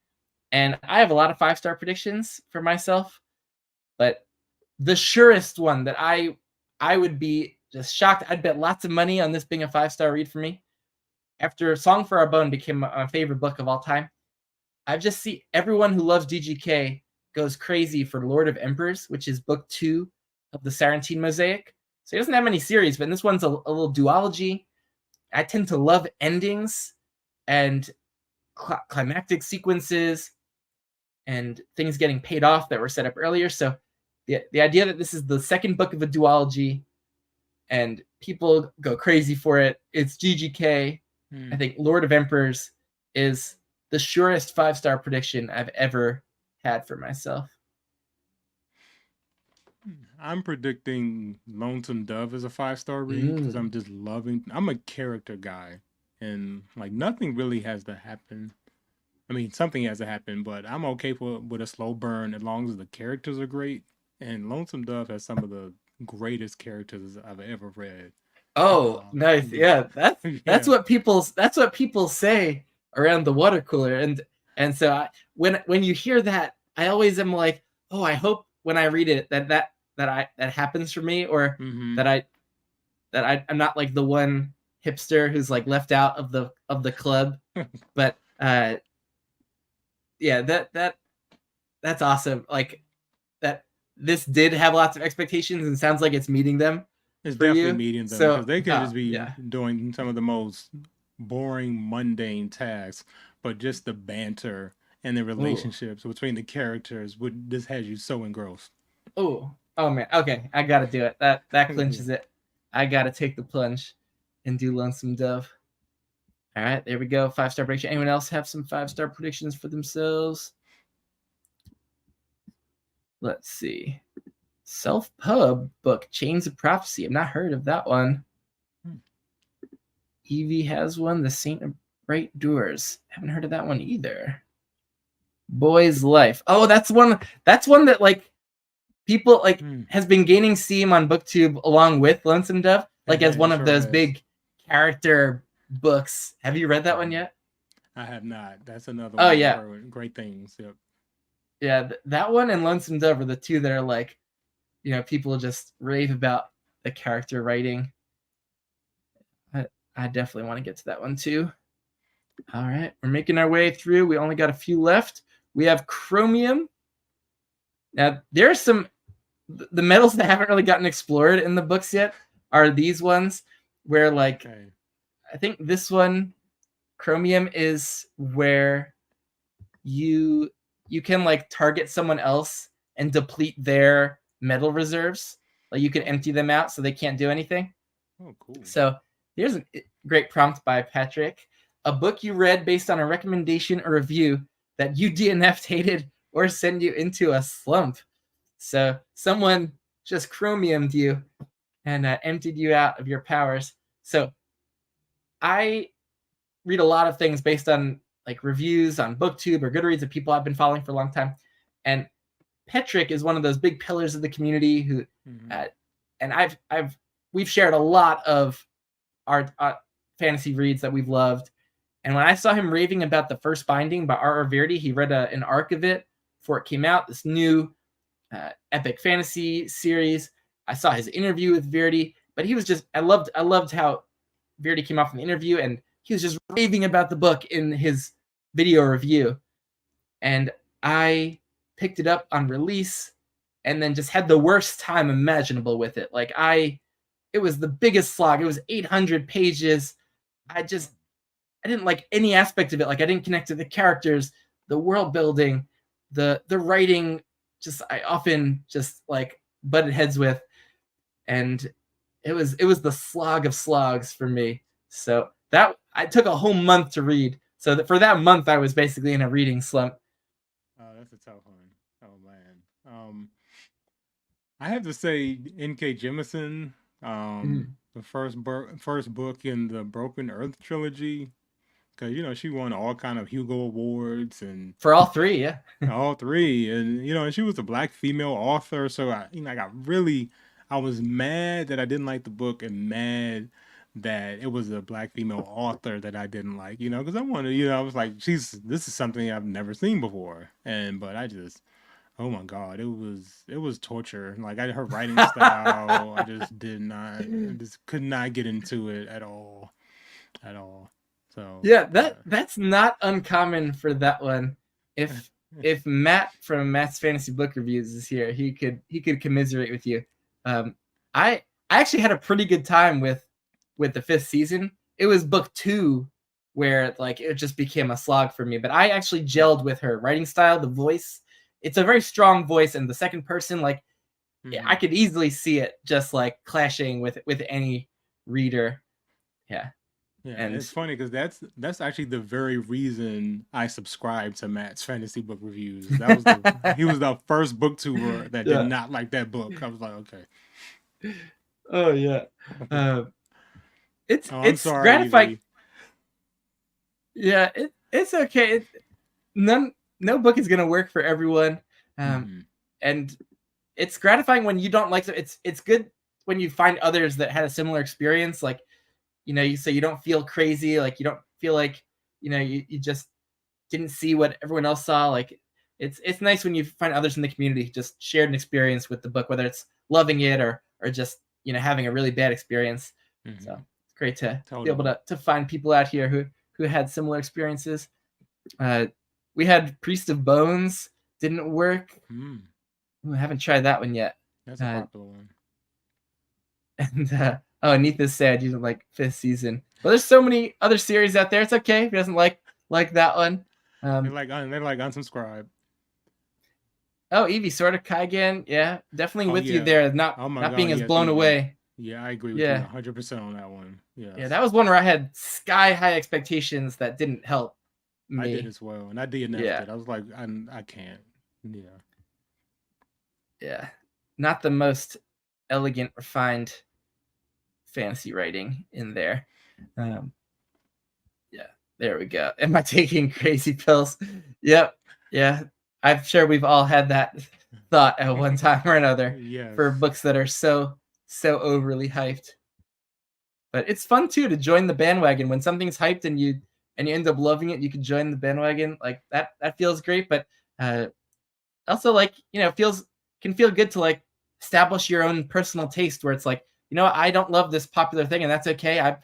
Speaker 1: and I have a lot of 5-star predictions for myself, but the surest one that I would be just shocked. I'd bet lots of money on this being a 5-star read for me. After Song for Our Bone became my favorite book of all time, I've just seen everyone who loves DGK goes crazy for Lord of Emperors, which is book 2 of the Sarantine Mosaic. So he doesn't have many series, but this one's a little duology. I tend to love endings and climactic sequences and things getting paid off that were set up earlier. So the idea that this is the second book of a duology and people go crazy for it, it's GGK. I think Lord of Emperors is the surest 5-star prediction I've ever had for myself.
Speaker 2: I'm predicting Lonesome Dove as a 5-star read because I'm just loving. I'm a character guy, and like nothing really has to happen. I mean, something has to happen, but I'm okay with a slow burn as long as the characters are great. And Lonesome Dove has some of the greatest characters I've ever read.
Speaker 1: Oh, nice. Yeah, that's what people say around the water cooler, and so when you hear that, I always am like, oh, I hope when I read it that happens for me, or that I'm not like the one hipster who's like left out of the club. But yeah, that's awesome. Like that this did have lots of expectations and sounds like it's meeting them.
Speaker 2: It's definitely meeting them, because they could just be
Speaker 1: yeah,
Speaker 2: doing some of the most boring, mundane tasks, but just the banter and the relationships between the characters this has you so engrossed.
Speaker 1: Oh man. Okay, I gotta do it. That clinches it. I gotta take the plunge and do Lonesome Dove. All right, there we go. 5-star prediction. Anyone else have some 5-star predictions for themselves? Let's see. Self-pub book, Chains of Prophecy. I've not heard of that one. Evie has one, The Saint of Bright Doors. Haven't heard of that one either. Boy's Life. Oh, that's one that like people like has been gaining steam on BookTube along with Lonesome Dove, like as one of those big character books. Have you read that one yet?
Speaker 2: I have not. That's another one. Oh yeah, great things. Yep.
Speaker 1: Yeah, that one and Lonesome Dove are the two that are like, you know, people just rave about the character writing. I definitely want to get to that one too. All right, we're making our way through. We only got a few left. We have Chromium. Now, there are some the metals that haven't really gotten explored in the books yet are these ones where like I think this one, Chromium, is where you can like target someone else and deplete their metal reserves. Like you can empty them out so they can't do anything.
Speaker 2: Oh, cool.
Speaker 1: So here's a great prompt by Patrick. A book you read based on a recommendation or review that you DNF'd, hated, or send you into a slump. So someone just chromiumed you and emptied you out of your powers. So I read a lot of things based on like reviews on BookTube or Goodreads of people I've been following for a long time. And Patrick is one of those big pillars of the community who, and we've shared a lot of our fantasy reads that we've loved. And when I saw him raving about the first binding by R.R. Verdi, he read an arc of it before it came out, this new epic fantasy series. I saw his interview with Verdi, but he was just, I loved how Verdi came off in the interview, and he was just raving about the book in his video review. And I picked it up on release and then just had the worst time imaginable with it. Like it was the biggest slog. It was 800 pages. I didn't like any aspect of it. Like I didn't connect to the characters, the world building, the writing. I often just like butted heads with, and it was the slog of slogs for me. So that I took a whole month to read. So that for that month I was basically in a reading slump.
Speaker 2: Oh, that's a tough one. Oh man. I have to say N.K. Jemisin,
Speaker 1: Mhm.
Speaker 2: the first book in the Broken Earth trilogy, because she won all kind of Hugo awards and
Speaker 1: For all three, yeah.
Speaker 2: all three, and and she was a black female author, so I was mad that I didn't like the book and mad that it was a black female author that I didn't like, because I wanted, I was like, this is something I've never seen before, but I just, oh my god, it was torture. Like her writing style, I just could not get into it at all. So
Speaker 1: Yeah, that's not uncommon for that one. If Matt from Matt's Fantasy Book Reviews is here, he could commiserate with you. Um, I actually had a pretty good time with the fifth season. It was book two where like it just became a slog for me, but I actually gelled with her writing style, the voice. It's a very strong voice, and the second person, like I
Speaker 2: mhm.
Speaker 1: could easily see it just like clashing with any reader. Yeah,
Speaker 2: Yeah,
Speaker 1: and
Speaker 2: it's funny because that's actually the very reason I subscribed to Matt's fantasy book reviews. He was the first booktuber that did
Speaker 1: yeah.
Speaker 2: not like that book. I was like, okay.
Speaker 1: Oh yeah. Uh, it's
Speaker 2: Oh, I'm
Speaker 1: it's
Speaker 2: sorry,
Speaker 1: gratifying.
Speaker 2: Evie.
Speaker 1: Yeah, it's okay. No book is gonna work for everyone. Um,
Speaker 2: Hmm.
Speaker 1: and it's gratifying when you don't like it. It's good when you find others that had a similar experience. Like you don't feel crazy. Like you don't feel like you just didn't see what everyone else saw. Like it's nice when you find others in the community who just shared an experience with the book, whether it's loving it or just having a really bad experience. So
Speaker 2: Hmm.
Speaker 1: it's great to be able
Speaker 2: Totally.
Speaker 1: to find people out here who had similar experiences. Uh, we had Priest of Bones, didn't work.
Speaker 2: Hmm.
Speaker 1: Ooh, I haven't tried that one yet.
Speaker 2: That's a
Speaker 1: Uh,
Speaker 2: popular one.
Speaker 1: and oh, Neith said you didn't like fifth season. Well, there's so many other series out there. It's okay if he doesn't like that one. Um,
Speaker 2: They're like unsubscribe.
Speaker 1: oh, Evie, sort of Kaigan. Yeah, definitely
Speaker 2: Oh
Speaker 1: with you
Speaker 2: yeah.
Speaker 1: there. Not
Speaker 2: Oh my
Speaker 1: not
Speaker 2: god,
Speaker 1: being as
Speaker 2: yes,
Speaker 1: blown
Speaker 2: Evie.
Speaker 1: away.
Speaker 2: Yeah, I agree with you
Speaker 1: Yeah,
Speaker 2: 100% on that one.
Speaker 1: yeah,
Speaker 2: Yes.
Speaker 1: that was one where I had sky high expectations that didn't help
Speaker 2: I did
Speaker 1: me.
Speaker 2: as well, and I DNF'd
Speaker 1: Yeah,
Speaker 2: it. I was like, I can't. Yeah.
Speaker 1: yeah, not the most elegant, refined fantasy writing in there. Um, yeah, there we go. Am I taking crazy pills? Yep. Yeah, I'm sure we've all had that thought at one time or another
Speaker 2: Yes.
Speaker 1: for books that are so overly hyped. But it's fun too to join the bandwagon when something's hyped and you end up loving it. You can join the bandwagon like that. That feels great. But uh, also like feels can feel good to like establish your own personal taste where it's like I don't love this popular thing and that's okay.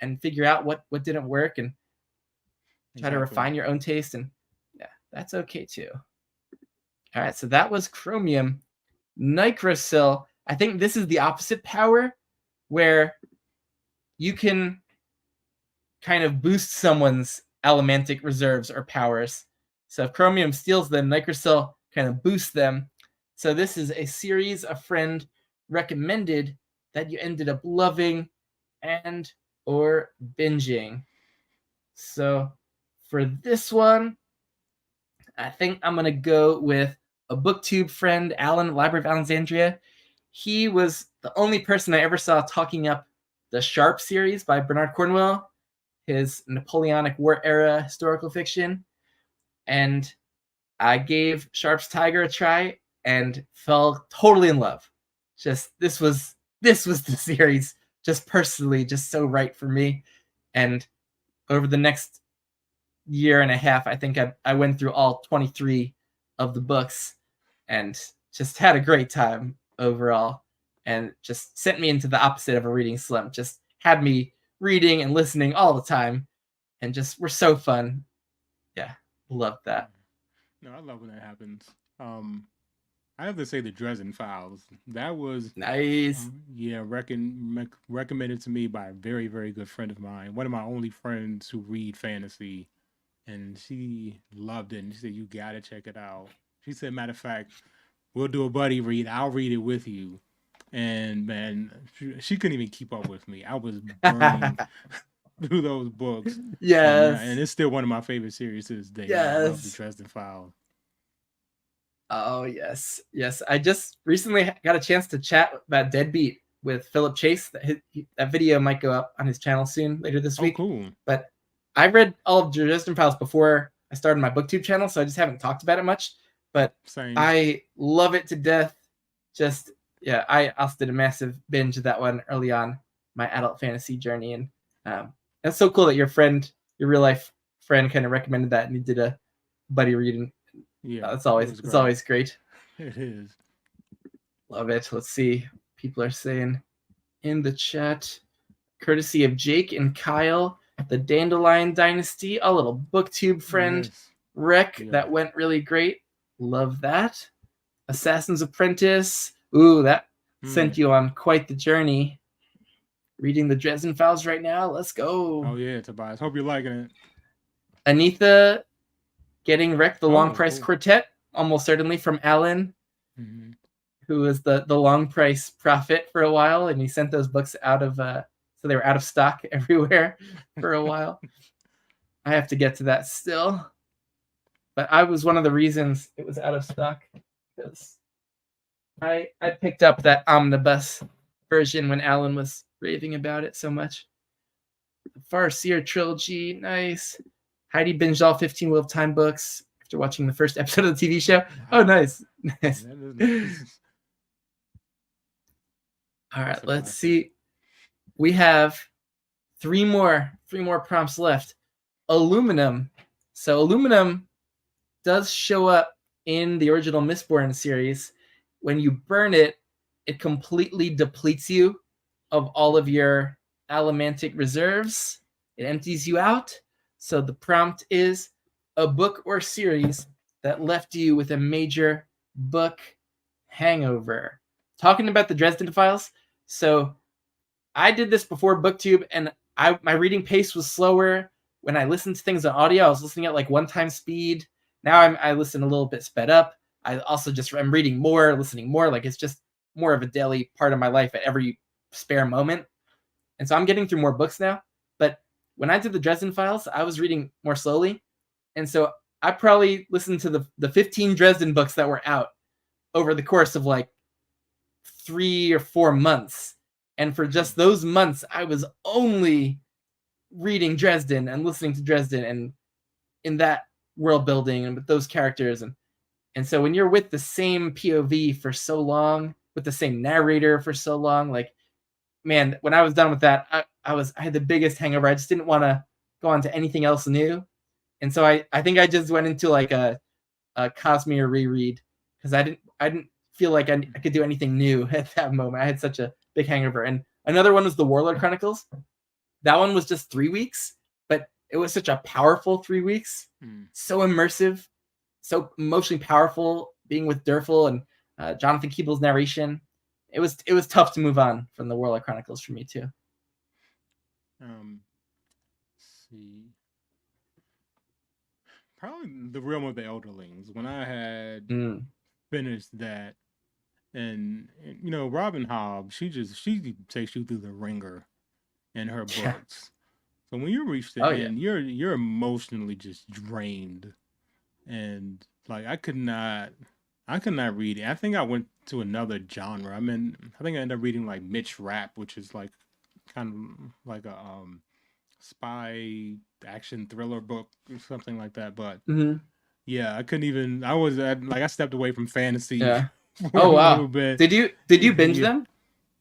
Speaker 1: And figure out what didn't work and try to
Speaker 2: Exactly.
Speaker 1: refine your own taste and yeah, that's okay too. All right, so that was Chromium. Nigrosil. I think this is the opposite power where you can kind of boost someone's allomantic reserves or powers. So if Chromium steals them, Nigrosil kind of boosts them. So this is a series a friend recommended that you ended up loving and or binging. So for this one, I think I'm gonna go with a booktube friend, Alan, Library of Alexandria. He was the only person I ever saw talking up the Sharp series by Bernard Cornwell, his Napoleonic War era historical fiction, and I gave Sharp's Tiger a try and fell totally in love. Just this was the series just personally just so right for me. And over the next year and a half, I think I went through all 23 of the books and just had a great time overall and just sent me into the opposite of a reading slump. Just had me reading and listening all the time and just were so fun. Yeah, loved that.
Speaker 2: No, I love when that happens. Um, I have to say the Dresden Files. That was,
Speaker 1: Nice.
Speaker 2: yeah, recommended to me by a very, very good friend of mine. One of my only friends who read fantasy, and she loved it. And she said, "You gotta check it out." She said, "Matter of fact, we'll do a buddy read. I'll read it with you." and man, she couldn't even keep up with me. I was burning through those books, and
Speaker 1: Yes.
Speaker 2: it's still one of my favorite series to this day. Man, I love the
Speaker 1: Yes.
Speaker 2: Dresden Files.
Speaker 1: Oh, yes. Yes. I just recently got a chance to chat about Deadbeat with Philip Chase. That video might go up on his channel soon, later this week.
Speaker 2: Cool.
Speaker 1: But I read all of Dresden Files before I started my booktube channel, so I just haven't talked about it much. But
Speaker 2: Same.
Speaker 1: I love it to death. Just, yeah, I also did a massive binge of that one early on my adult fantasy journey. And that's so cool that your real life friend kind of recommended that and you did a buddy reading.
Speaker 2: Yeah,
Speaker 1: it's always great.
Speaker 2: It is.
Speaker 1: Love it. Let's see. People are saying in the chat, courtesy of Jake and Kyle, the Dandelion Dynasty, a little booktube friend rec that went really great. Love that. Assassin's Apprentice. Ooh, that sent you on quite the journey. Reading the Dresden Files right now. Let's go.
Speaker 2: Oh yeah, Tobias. Hope you're liking it.
Speaker 1: Anitha getting wrecked. The Long Price Quartet, almost certainly from Alan, who was the Long Price prophet for a while, and he sent those books out of so they were out of stock everywhere for a while. I have to get to that still, but I was one of the reasons it was out of stock because I picked up that omnibus version when Alan was raving about it so much. The Farseer trilogy, nice. Heidi binged all 15 Wheel of Time books after watching the first episode of the TV show. Oh, nice. Nice. All right, let's see. We have three more prompts left. Aluminum. So aluminum does show up in the original Mistborn series. When you burn it, it completely depletes you of all of your allomantic reserves. It empties you out. So the prompt is a book or series that left you with a major book hangover. Talking about the Dresden Files. So I did this before BookTube, and my reading pace was slower. When I listened to things on audio, I was listening at like 1x speed. Now I listen a little bit sped up. I also I'm reading more, listening more. Like it's just more of a daily part of my life at every spare moment. And so I'm getting through more books now. But when I did the Dresden Files, I was reading more slowly. And so I probably listened to the 15 Dresden books that were out over the course of like 3 or 4 months. And for just those months, I was only reading Dresden and listening to Dresden and in that world building and with those characters. And so when you're with the same POV for so long, with the same narrator for so long, like, man, when I was done with that, I had the biggest hangover. I just didn't want to go on to anything else new. And so I think I just went into like a Cosmere reread because I didn't feel like I could do anything new at that moment. I had such a big hangover. And another one was the Warlord Chronicles. That one was just 3 weeks, but it was such a powerful 3 weeks. So immersive, so emotionally powerful, being with Durfel and Jonathan Keeble's narration. It was tough to move on from the Warlord Chronicles for me too.
Speaker 2: Let's see. Probably the Realm of the Elderlings. When I had finished that, and you know, Robin Hobb, she takes you through the ringer in her books. So when you reach the end, you're emotionally just drained, and like I could not read it. I think I went to another genre. I think I ended up reading like Mitch Rapp, which is like kind of like a spy action thriller book or something like that. But yeah, I couldn't even. I stepped away from fantasy.
Speaker 1: Yeah.
Speaker 2: For a little bit.
Speaker 1: Did you binge them?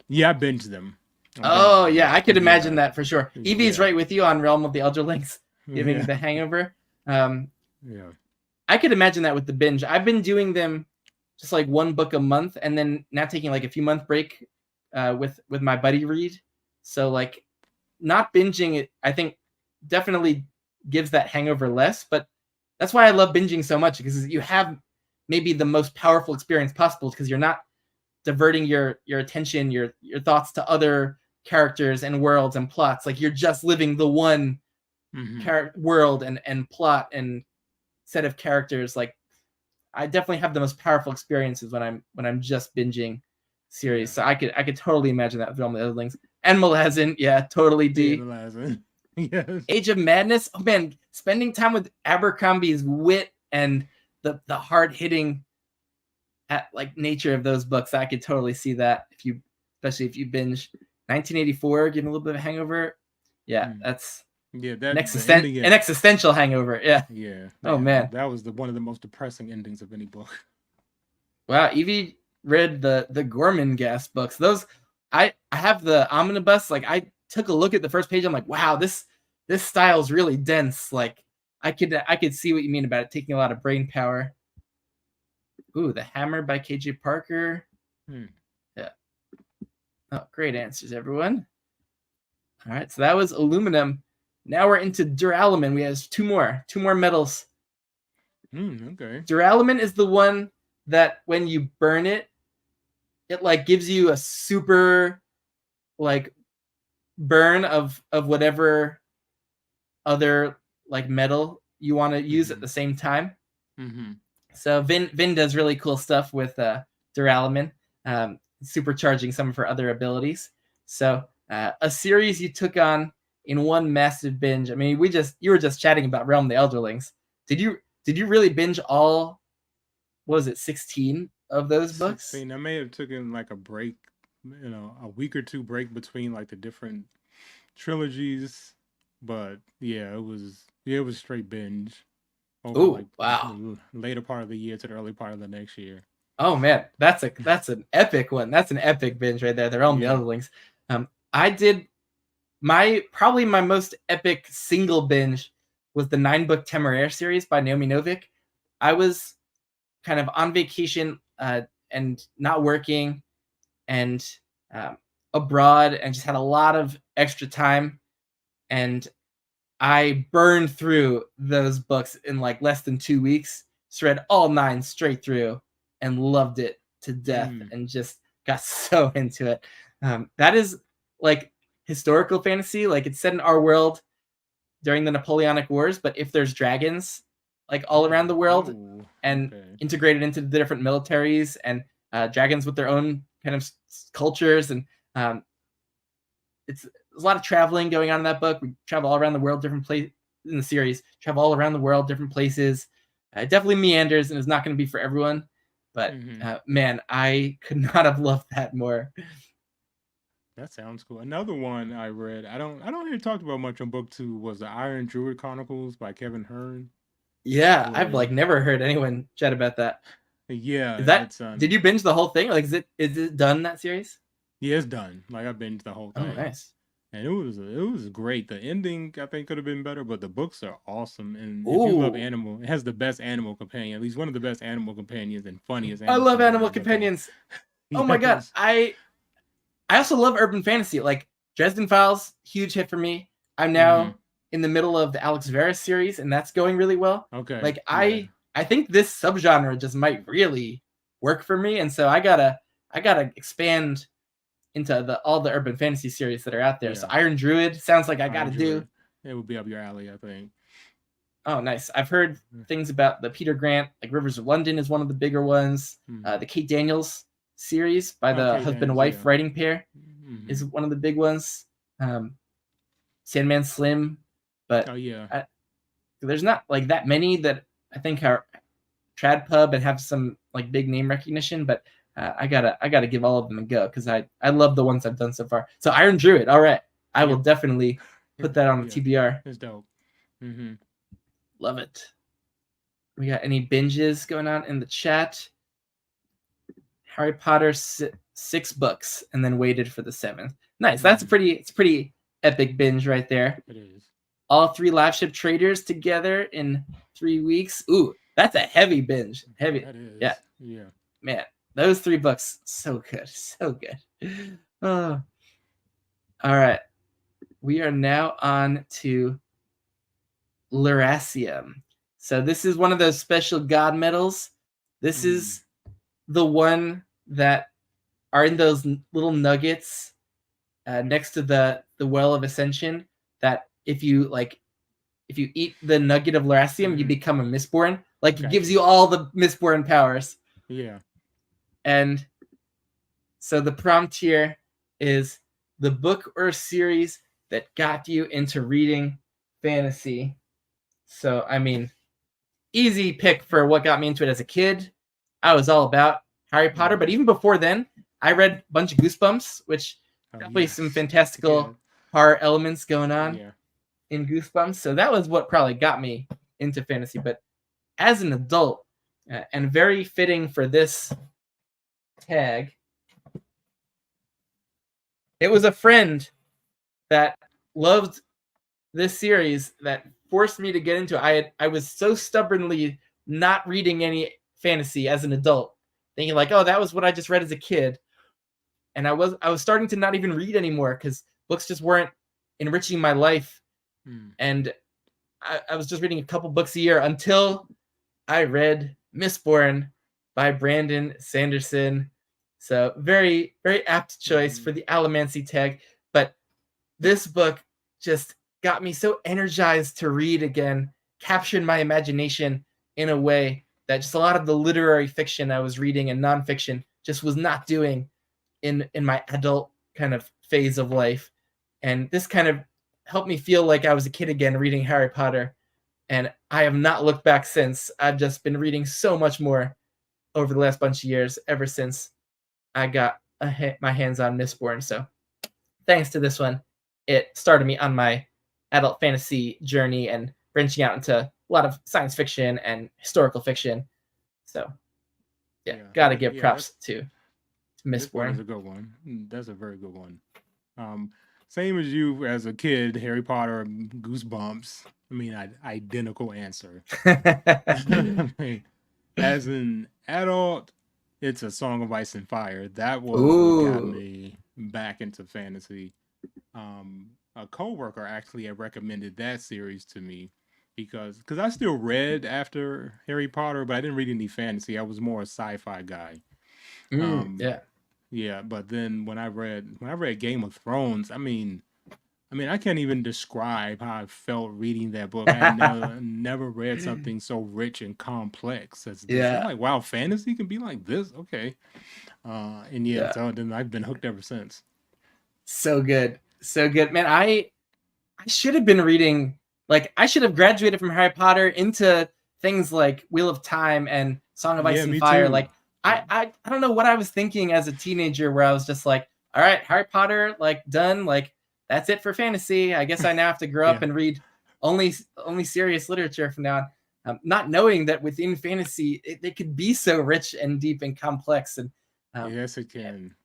Speaker 2: Yeah, I binged them.
Speaker 1: I could imagine that for sure. Evie's right with you on Realm of the Elderlings, giving the hangover. I could imagine that with the binge. I've been doing them just like one book a month, and then now taking like a few month break with my buddy read. So like not binging it, I think definitely gives that hangover less. But that's why I love binging so much, because you have maybe the most powerful experience possible, because you're not diverting your attention, your thoughts to other characters and worlds and plots. Like you're just living the one world and plot and set of characters. Like I definitely have the most powerful experiences when I'm just binging. series. So I could totally imagine that with Realm of the Elderlings. And Malazan, yeah, totally D.
Speaker 2: Malazan. Yes.
Speaker 1: Age of Madness. Oh man, spending time with Abercrombie's wit and the hard hitting nature of those books. I could totally see that especially if you binge 1984, getting a little bit of a hangover. Yeah, that's an existential hangover. Yeah.
Speaker 2: Yeah.
Speaker 1: Oh man,
Speaker 2: that was one of the most depressing endings of any book.
Speaker 1: Wow, Evie read the Gorman Gas books. Those I have the omnibus. Like I took a look at the first page. I'm like, wow, this style is really dense. Like I could see what you mean about it taking a lot of brain power. Ooh, The Hammer by KJ Parker. Yeah. Oh, great answers, everyone. All right, so that was aluminum. Now we're into duralumin. We have two more metals.
Speaker 2: Okay.
Speaker 1: Duralumin is the one that when you burn it, it like gives you a super like burn of whatever other like metal you want to use at the same time. So Vin does really cool stuff with duralumin, supercharging some of her other abilities. So a series you took on in one massive binge. I mean, you were just chatting about Realm of the Elderlings. Did you really binge all? What was it, 16 of those books?
Speaker 2: 16. I may have taken like a break, a week or two break between like the different trilogies, but yeah, it was straight binge.
Speaker 1: Wow!
Speaker 2: Later part of the year to the early part of the next year.
Speaker 1: Oh man, that's an epic one. That's an epic binge right there. The Realm of the Elderlings. I did probably my most epic single binge was the 9-book Temeraire series by Naomi Novik. I was kind of on vacation and not working and abroad and just had a lot of extra time, and I burned through those books in like less than 2 weeks. Just read all 9 straight through and loved it to death and just got so into it. That is like historical fantasy. Like it's set in our world during the Napoleonic Wars, but if there's dragons like all around the world and integrated into the different militaries and dragons with their own kind of cultures, and there's a lot of traveling going on in that book. We travel all around the world, different places in the series. Travel all around the world, different places. It definitely meanders, and it's not going to be for everyone. But man, I could not have loved that more.
Speaker 2: That sounds cool. Another one I read, I don't hear talked about much on book 2, was the Iron Druid Chronicles by Kevin Hearn.
Speaker 1: Yeah, I've like never heard anyone chat about that.
Speaker 2: Yeah,
Speaker 1: did you binge the whole thing? Like, is it done, that series?
Speaker 2: Yeah, it's done. Like I binged the whole thing.
Speaker 1: Oh, nice.
Speaker 2: And it was great. The ending I think could have been better, but the books are awesome. And if you love animal, it has the best animal companion, at least one of the best animal companions and funniest.
Speaker 1: I love animal companions. Oh my god, I also love urban fantasy. Like Dresden Files, huge hit for me. I'm now in the middle of the Alex Verus series, and that's going really well.
Speaker 2: Okay.
Speaker 1: Like I think this subgenre just might really work for me, and so I gotta expand into all the urban fantasy series that are out there. Yeah. So Iron Druid sounds like I gotta do.
Speaker 2: It would be up your alley, I think.
Speaker 1: Oh, nice. I've heard things about the Peter Grant, like Rivers of London is one of the bigger ones. The Kate Daniels series by the husband and wife writing pair is one of the big ones. Sandman Slim, but there's not like that many that I think are trad pub and have some like big name recognition, but I gotta give all of them a go because I love the ones I've done so far. So Iron Druid, all right, I will definitely put that on the TBR.
Speaker 2: It's dope.
Speaker 1: Love it. We got any binges going on in the chat? Harry Potter 6 books and then waited for the 7th. Nice. That's a pretty epic binge right there.
Speaker 2: It is.
Speaker 1: All 3 live ship traders together in 3 weeks. Ooh, that's a heavy binge. Heavy.
Speaker 2: That is.
Speaker 1: Yeah. Man, those 3 books, so good. So good. Oh. All right. We are now on to Lerasium. So this is one of those special god metals. This is the one that are in those little nuggets next to the well of ascension, that if you eat the nugget of Lerasium, you become a Mistborn. Like it gives you all the Mistborn powers.
Speaker 2: Yeah.
Speaker 1: And So the prompt here is the book or series that got you into reading fantasy. So, I mean, easy pick for what got me into it as a kid. I was all about Harry Potter, but even before then, I read a bunch of Goosebumps, which definitely some fantastical horror elements going on in Goosebumps. So that was what probably got me into fantasy. But as an adult, and very fitting for this tag, it was a friend that loved this series that forced me to get into it. I was so stubbornly not reading any fantasy as an adult, thinking like, oh, that was what I just read as a kid. And I was starting to not even read anymore because books just weren't enriching my life. And I was just reading a couple books a year until I read Mistborn by Brandon Sanderson. So very, very apt choice for the Allomancy tag. But this book just got me so energized to read again, captured my imagination in a way that just a lot of the literary fiction I was reading and nonfiction just was not doing in my adult kind of phase of life. And this kind of helped me feel like I was a kid again reading Harry Potter. And I have not looked back since. I've just been reading so much more over the last bunch of years, ever since I got my hands on Mistborn. So thanks to this one, it started me on my adult fantasy journey and branching out into a lot of science fiction and historical fiction. So gotta give props to Mistborn.
Speaker 2: That's a good one. That's a very good one. Same as you as a kid, Harry Potter, Goosebumps. I mean, identical answer. I mean, as an adult, it's A Song of Ice and Fire. That was what got me back into fantasy. A coworker actually had recommended that series to me because I still read after Harry Potter, but I didn't read any fantasy. I was more a sci-fi guy. Yeah, but then when I read Game of Thrones, I mean, I can't even describe how I felt reading that book. I never read something so rich and complex as this. I'm like, wow, fantasy can be like this. Okay, so then I've been hooked ever since.
Speaker 1: So good, man. I should have been reading. Like, I should have graduated from Harry Potter into things like Wheel of Time and Song of Ice and Fire. Too. Like, I don't know what I was thinking as a teenager, where I was just like, all right, Harry Potter, like, done. Like, that's it for fantasy. I guess I now have to grow up and read only serious literature from now on. Not knowing that within fantasy, it could be so rich and deep and complex. And
Speaker 2: yes, it can.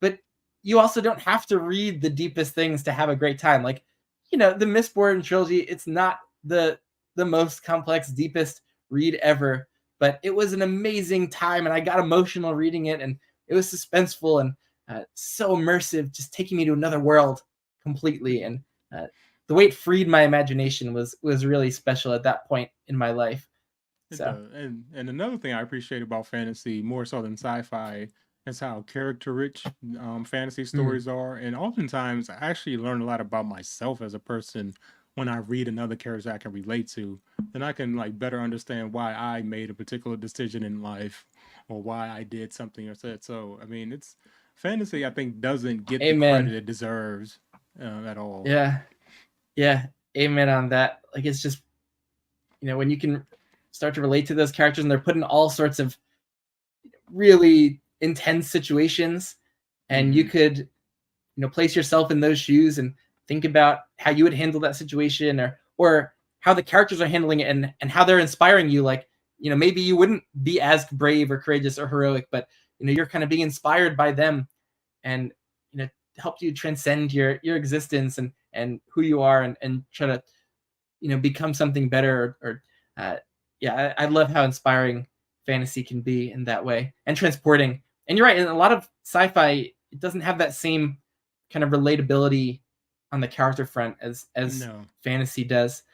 Speaker 1: But you also don't have to read the deepest things to have a great time. Like, the Mistborn trilogy, it's not the most complex, deepest read ever. But it was an amazing time, and I got emotional reading it, and it was suspenseful and so immersive, just taking me to another world completely. And the way it freed my imagination was really special at that point in my life. So,
Speaker 2: and another thing I appreciate about fantasy, more so than sci-fi, is how character-rich fantasy stories are. And oftentimes, I actually learn a lot about myself as a person when I read another character I can relate to, then I can like better understand why I made a particular decision in life or why I did something or said. So, I mean, it's fantasy, I think, doesn't get the credit it deserves at all.
Speaker 1: Yeah. Amen on that. Like, it's just, when you can start to relate to those characters and they're put in all sorts of really intense situations, and you could, place yourself in those shoes and think about how you would handle that situation, or how the characters are handling it, and how they're inspiring you. Like, maybe you wouldn't be as brave or courageous or heroic, but you're kind of being inspired by them, and help you transcend your existence and who you are, and try to become something better. I love how inspiring fantasy can be in that way, and transporting. And you're right, in a lot of sci-fi, it doesn't have that same kind of relatability on the character front as fantasy does.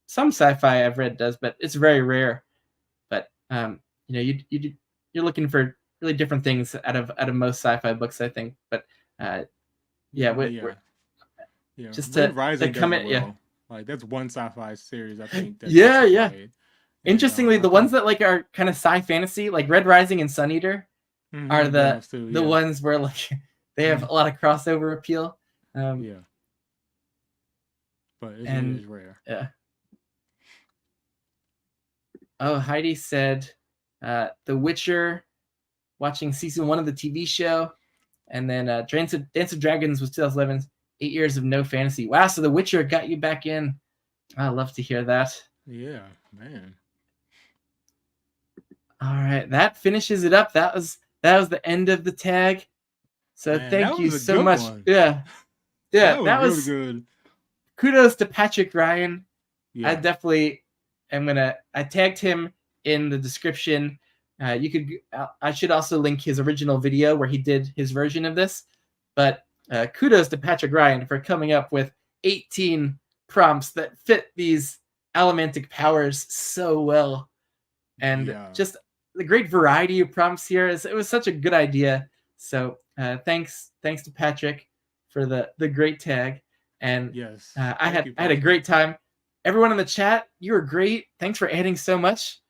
Speaker 1: Some sci-fi I've read does, but it's very rare. But you're looking for really different things out of most sci-fi books, I think. But just to come in,
Speaker 2: like that's one sci-fi series I think.
Speaker 1: Interestingly, the ones that like are kind of sci fantasy, like Red Rising and Sun Eater, are
Speaker 2: Balanced too,
Speaker 1: the
Speaker 2: yeah.
Speaker 1: ones where like they have a lot of crossover appeal.
Speaker 2: Yeah. But it is rare.
Speaker 1: Yeah. Oh, Heidi said The Witcher, watching season 1 of the TV show, and then Dance of Dragons was 2011's 8 years of no fantasy. Wow, so The Witcher got you back in. I love to hear that.
Speaker 2: Yeah, man.
Speaker 1: All right, that finishes it up. That was the end of the tag. So
Speaker 2: Man,
Speaker 1: thank you so much.
Speaker 2: One.
Speaker 1: Yeah,
Speaker 2: that was really good.
Speaker 1: Kudos to Patrick Ryan.
Speaker 2: Yeah.
Speaker 1: I definitely am I tagged him in the description. I should also link his original video where he did his version of this. But kudos to Patrick Ryan for coming up with 18 prompts that fit these allomantic powers so well, and just the great variety of prompts here. It was such a good idea. So thanks to Patrick for the great tag. And
Speaker 2: yes,
Speaker 1: I had a great time. Everyone in the chat, you were great. Thanks for adding so much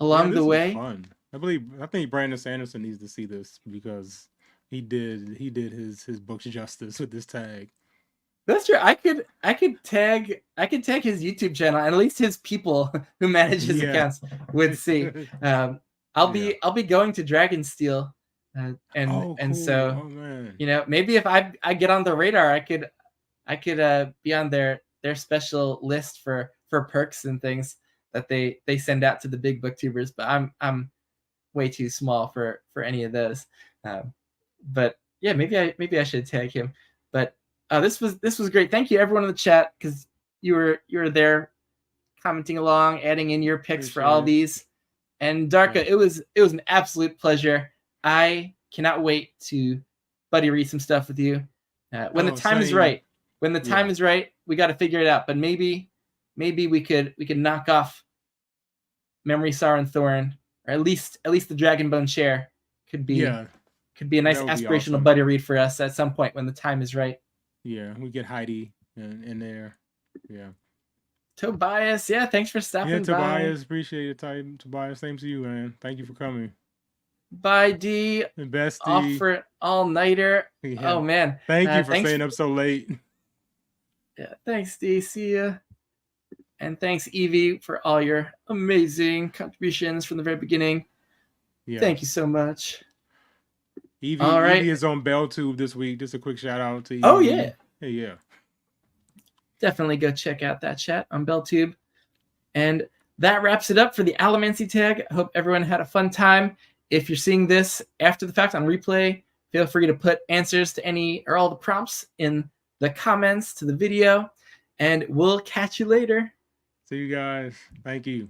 Speaker 1: along the way.
Speaker 2: Fun. I think Brandon Sanderson needs to see this because he did his books justice with this tag.
Speaker 1: That's true. I could tag his YouTube channel, and at least his people who manage his accounts would see. I'll be going to Dragonsteel, and so maybe if I get on the radar, I could be on their special list for perks and things that they send out to the big booktubers. But I'm way too small for any of those. But yeah, maybe I should tag him. But this was great. Thank you everyone in the chat, because you were there commenting along, adding in your picks for all these. And Darka, it was an absolute pleasure. I cannot wait to buddy read some stuff with you when the time is right. When the time is right, we got to figure it out. But maybe we could knock off Memory, Sorrow, and Thorn, or at least the Dragonbone Chair could be a nice aspirational buddy read for us at some point when the time is right.
Speaker 2: Yeah, we get Heidi in there. Yeah.
Speaker 1: Tobias, thanks for stopping by.
Speaker 2: Tobias, appreciate your time. Tobias, same to you, man. Thank you for coming.
Speaker 1: Bye, D.
Speaker 2: The best D.
Speaker 1: Off for an all-nighter. Yeah. Oh, man.
Speaker 2: Thank you for staying up so late.
Speaker 1: Yeah, thanks, D. See ya. And thanks, Evie, for all your amazing contributions from the very beginning. Yeah. Thank you so much.
Speaker 2: Evie is on BellTube this week. Just a quick shout out to Evie.
Speaker 1: Oh, yeah.
Speaker 2: Hey, yeah.
Speaker 1: Definitely go check out that chat on BellTube. And that wraps it up for the Allomancy tag. I hope everyone had a fun time. If you're seeing this after the fact on replay, feel free to put answers to any or all the prompts in the comments to the video. And we'll catch you later.
Speaker 2: See you guys. Thank you.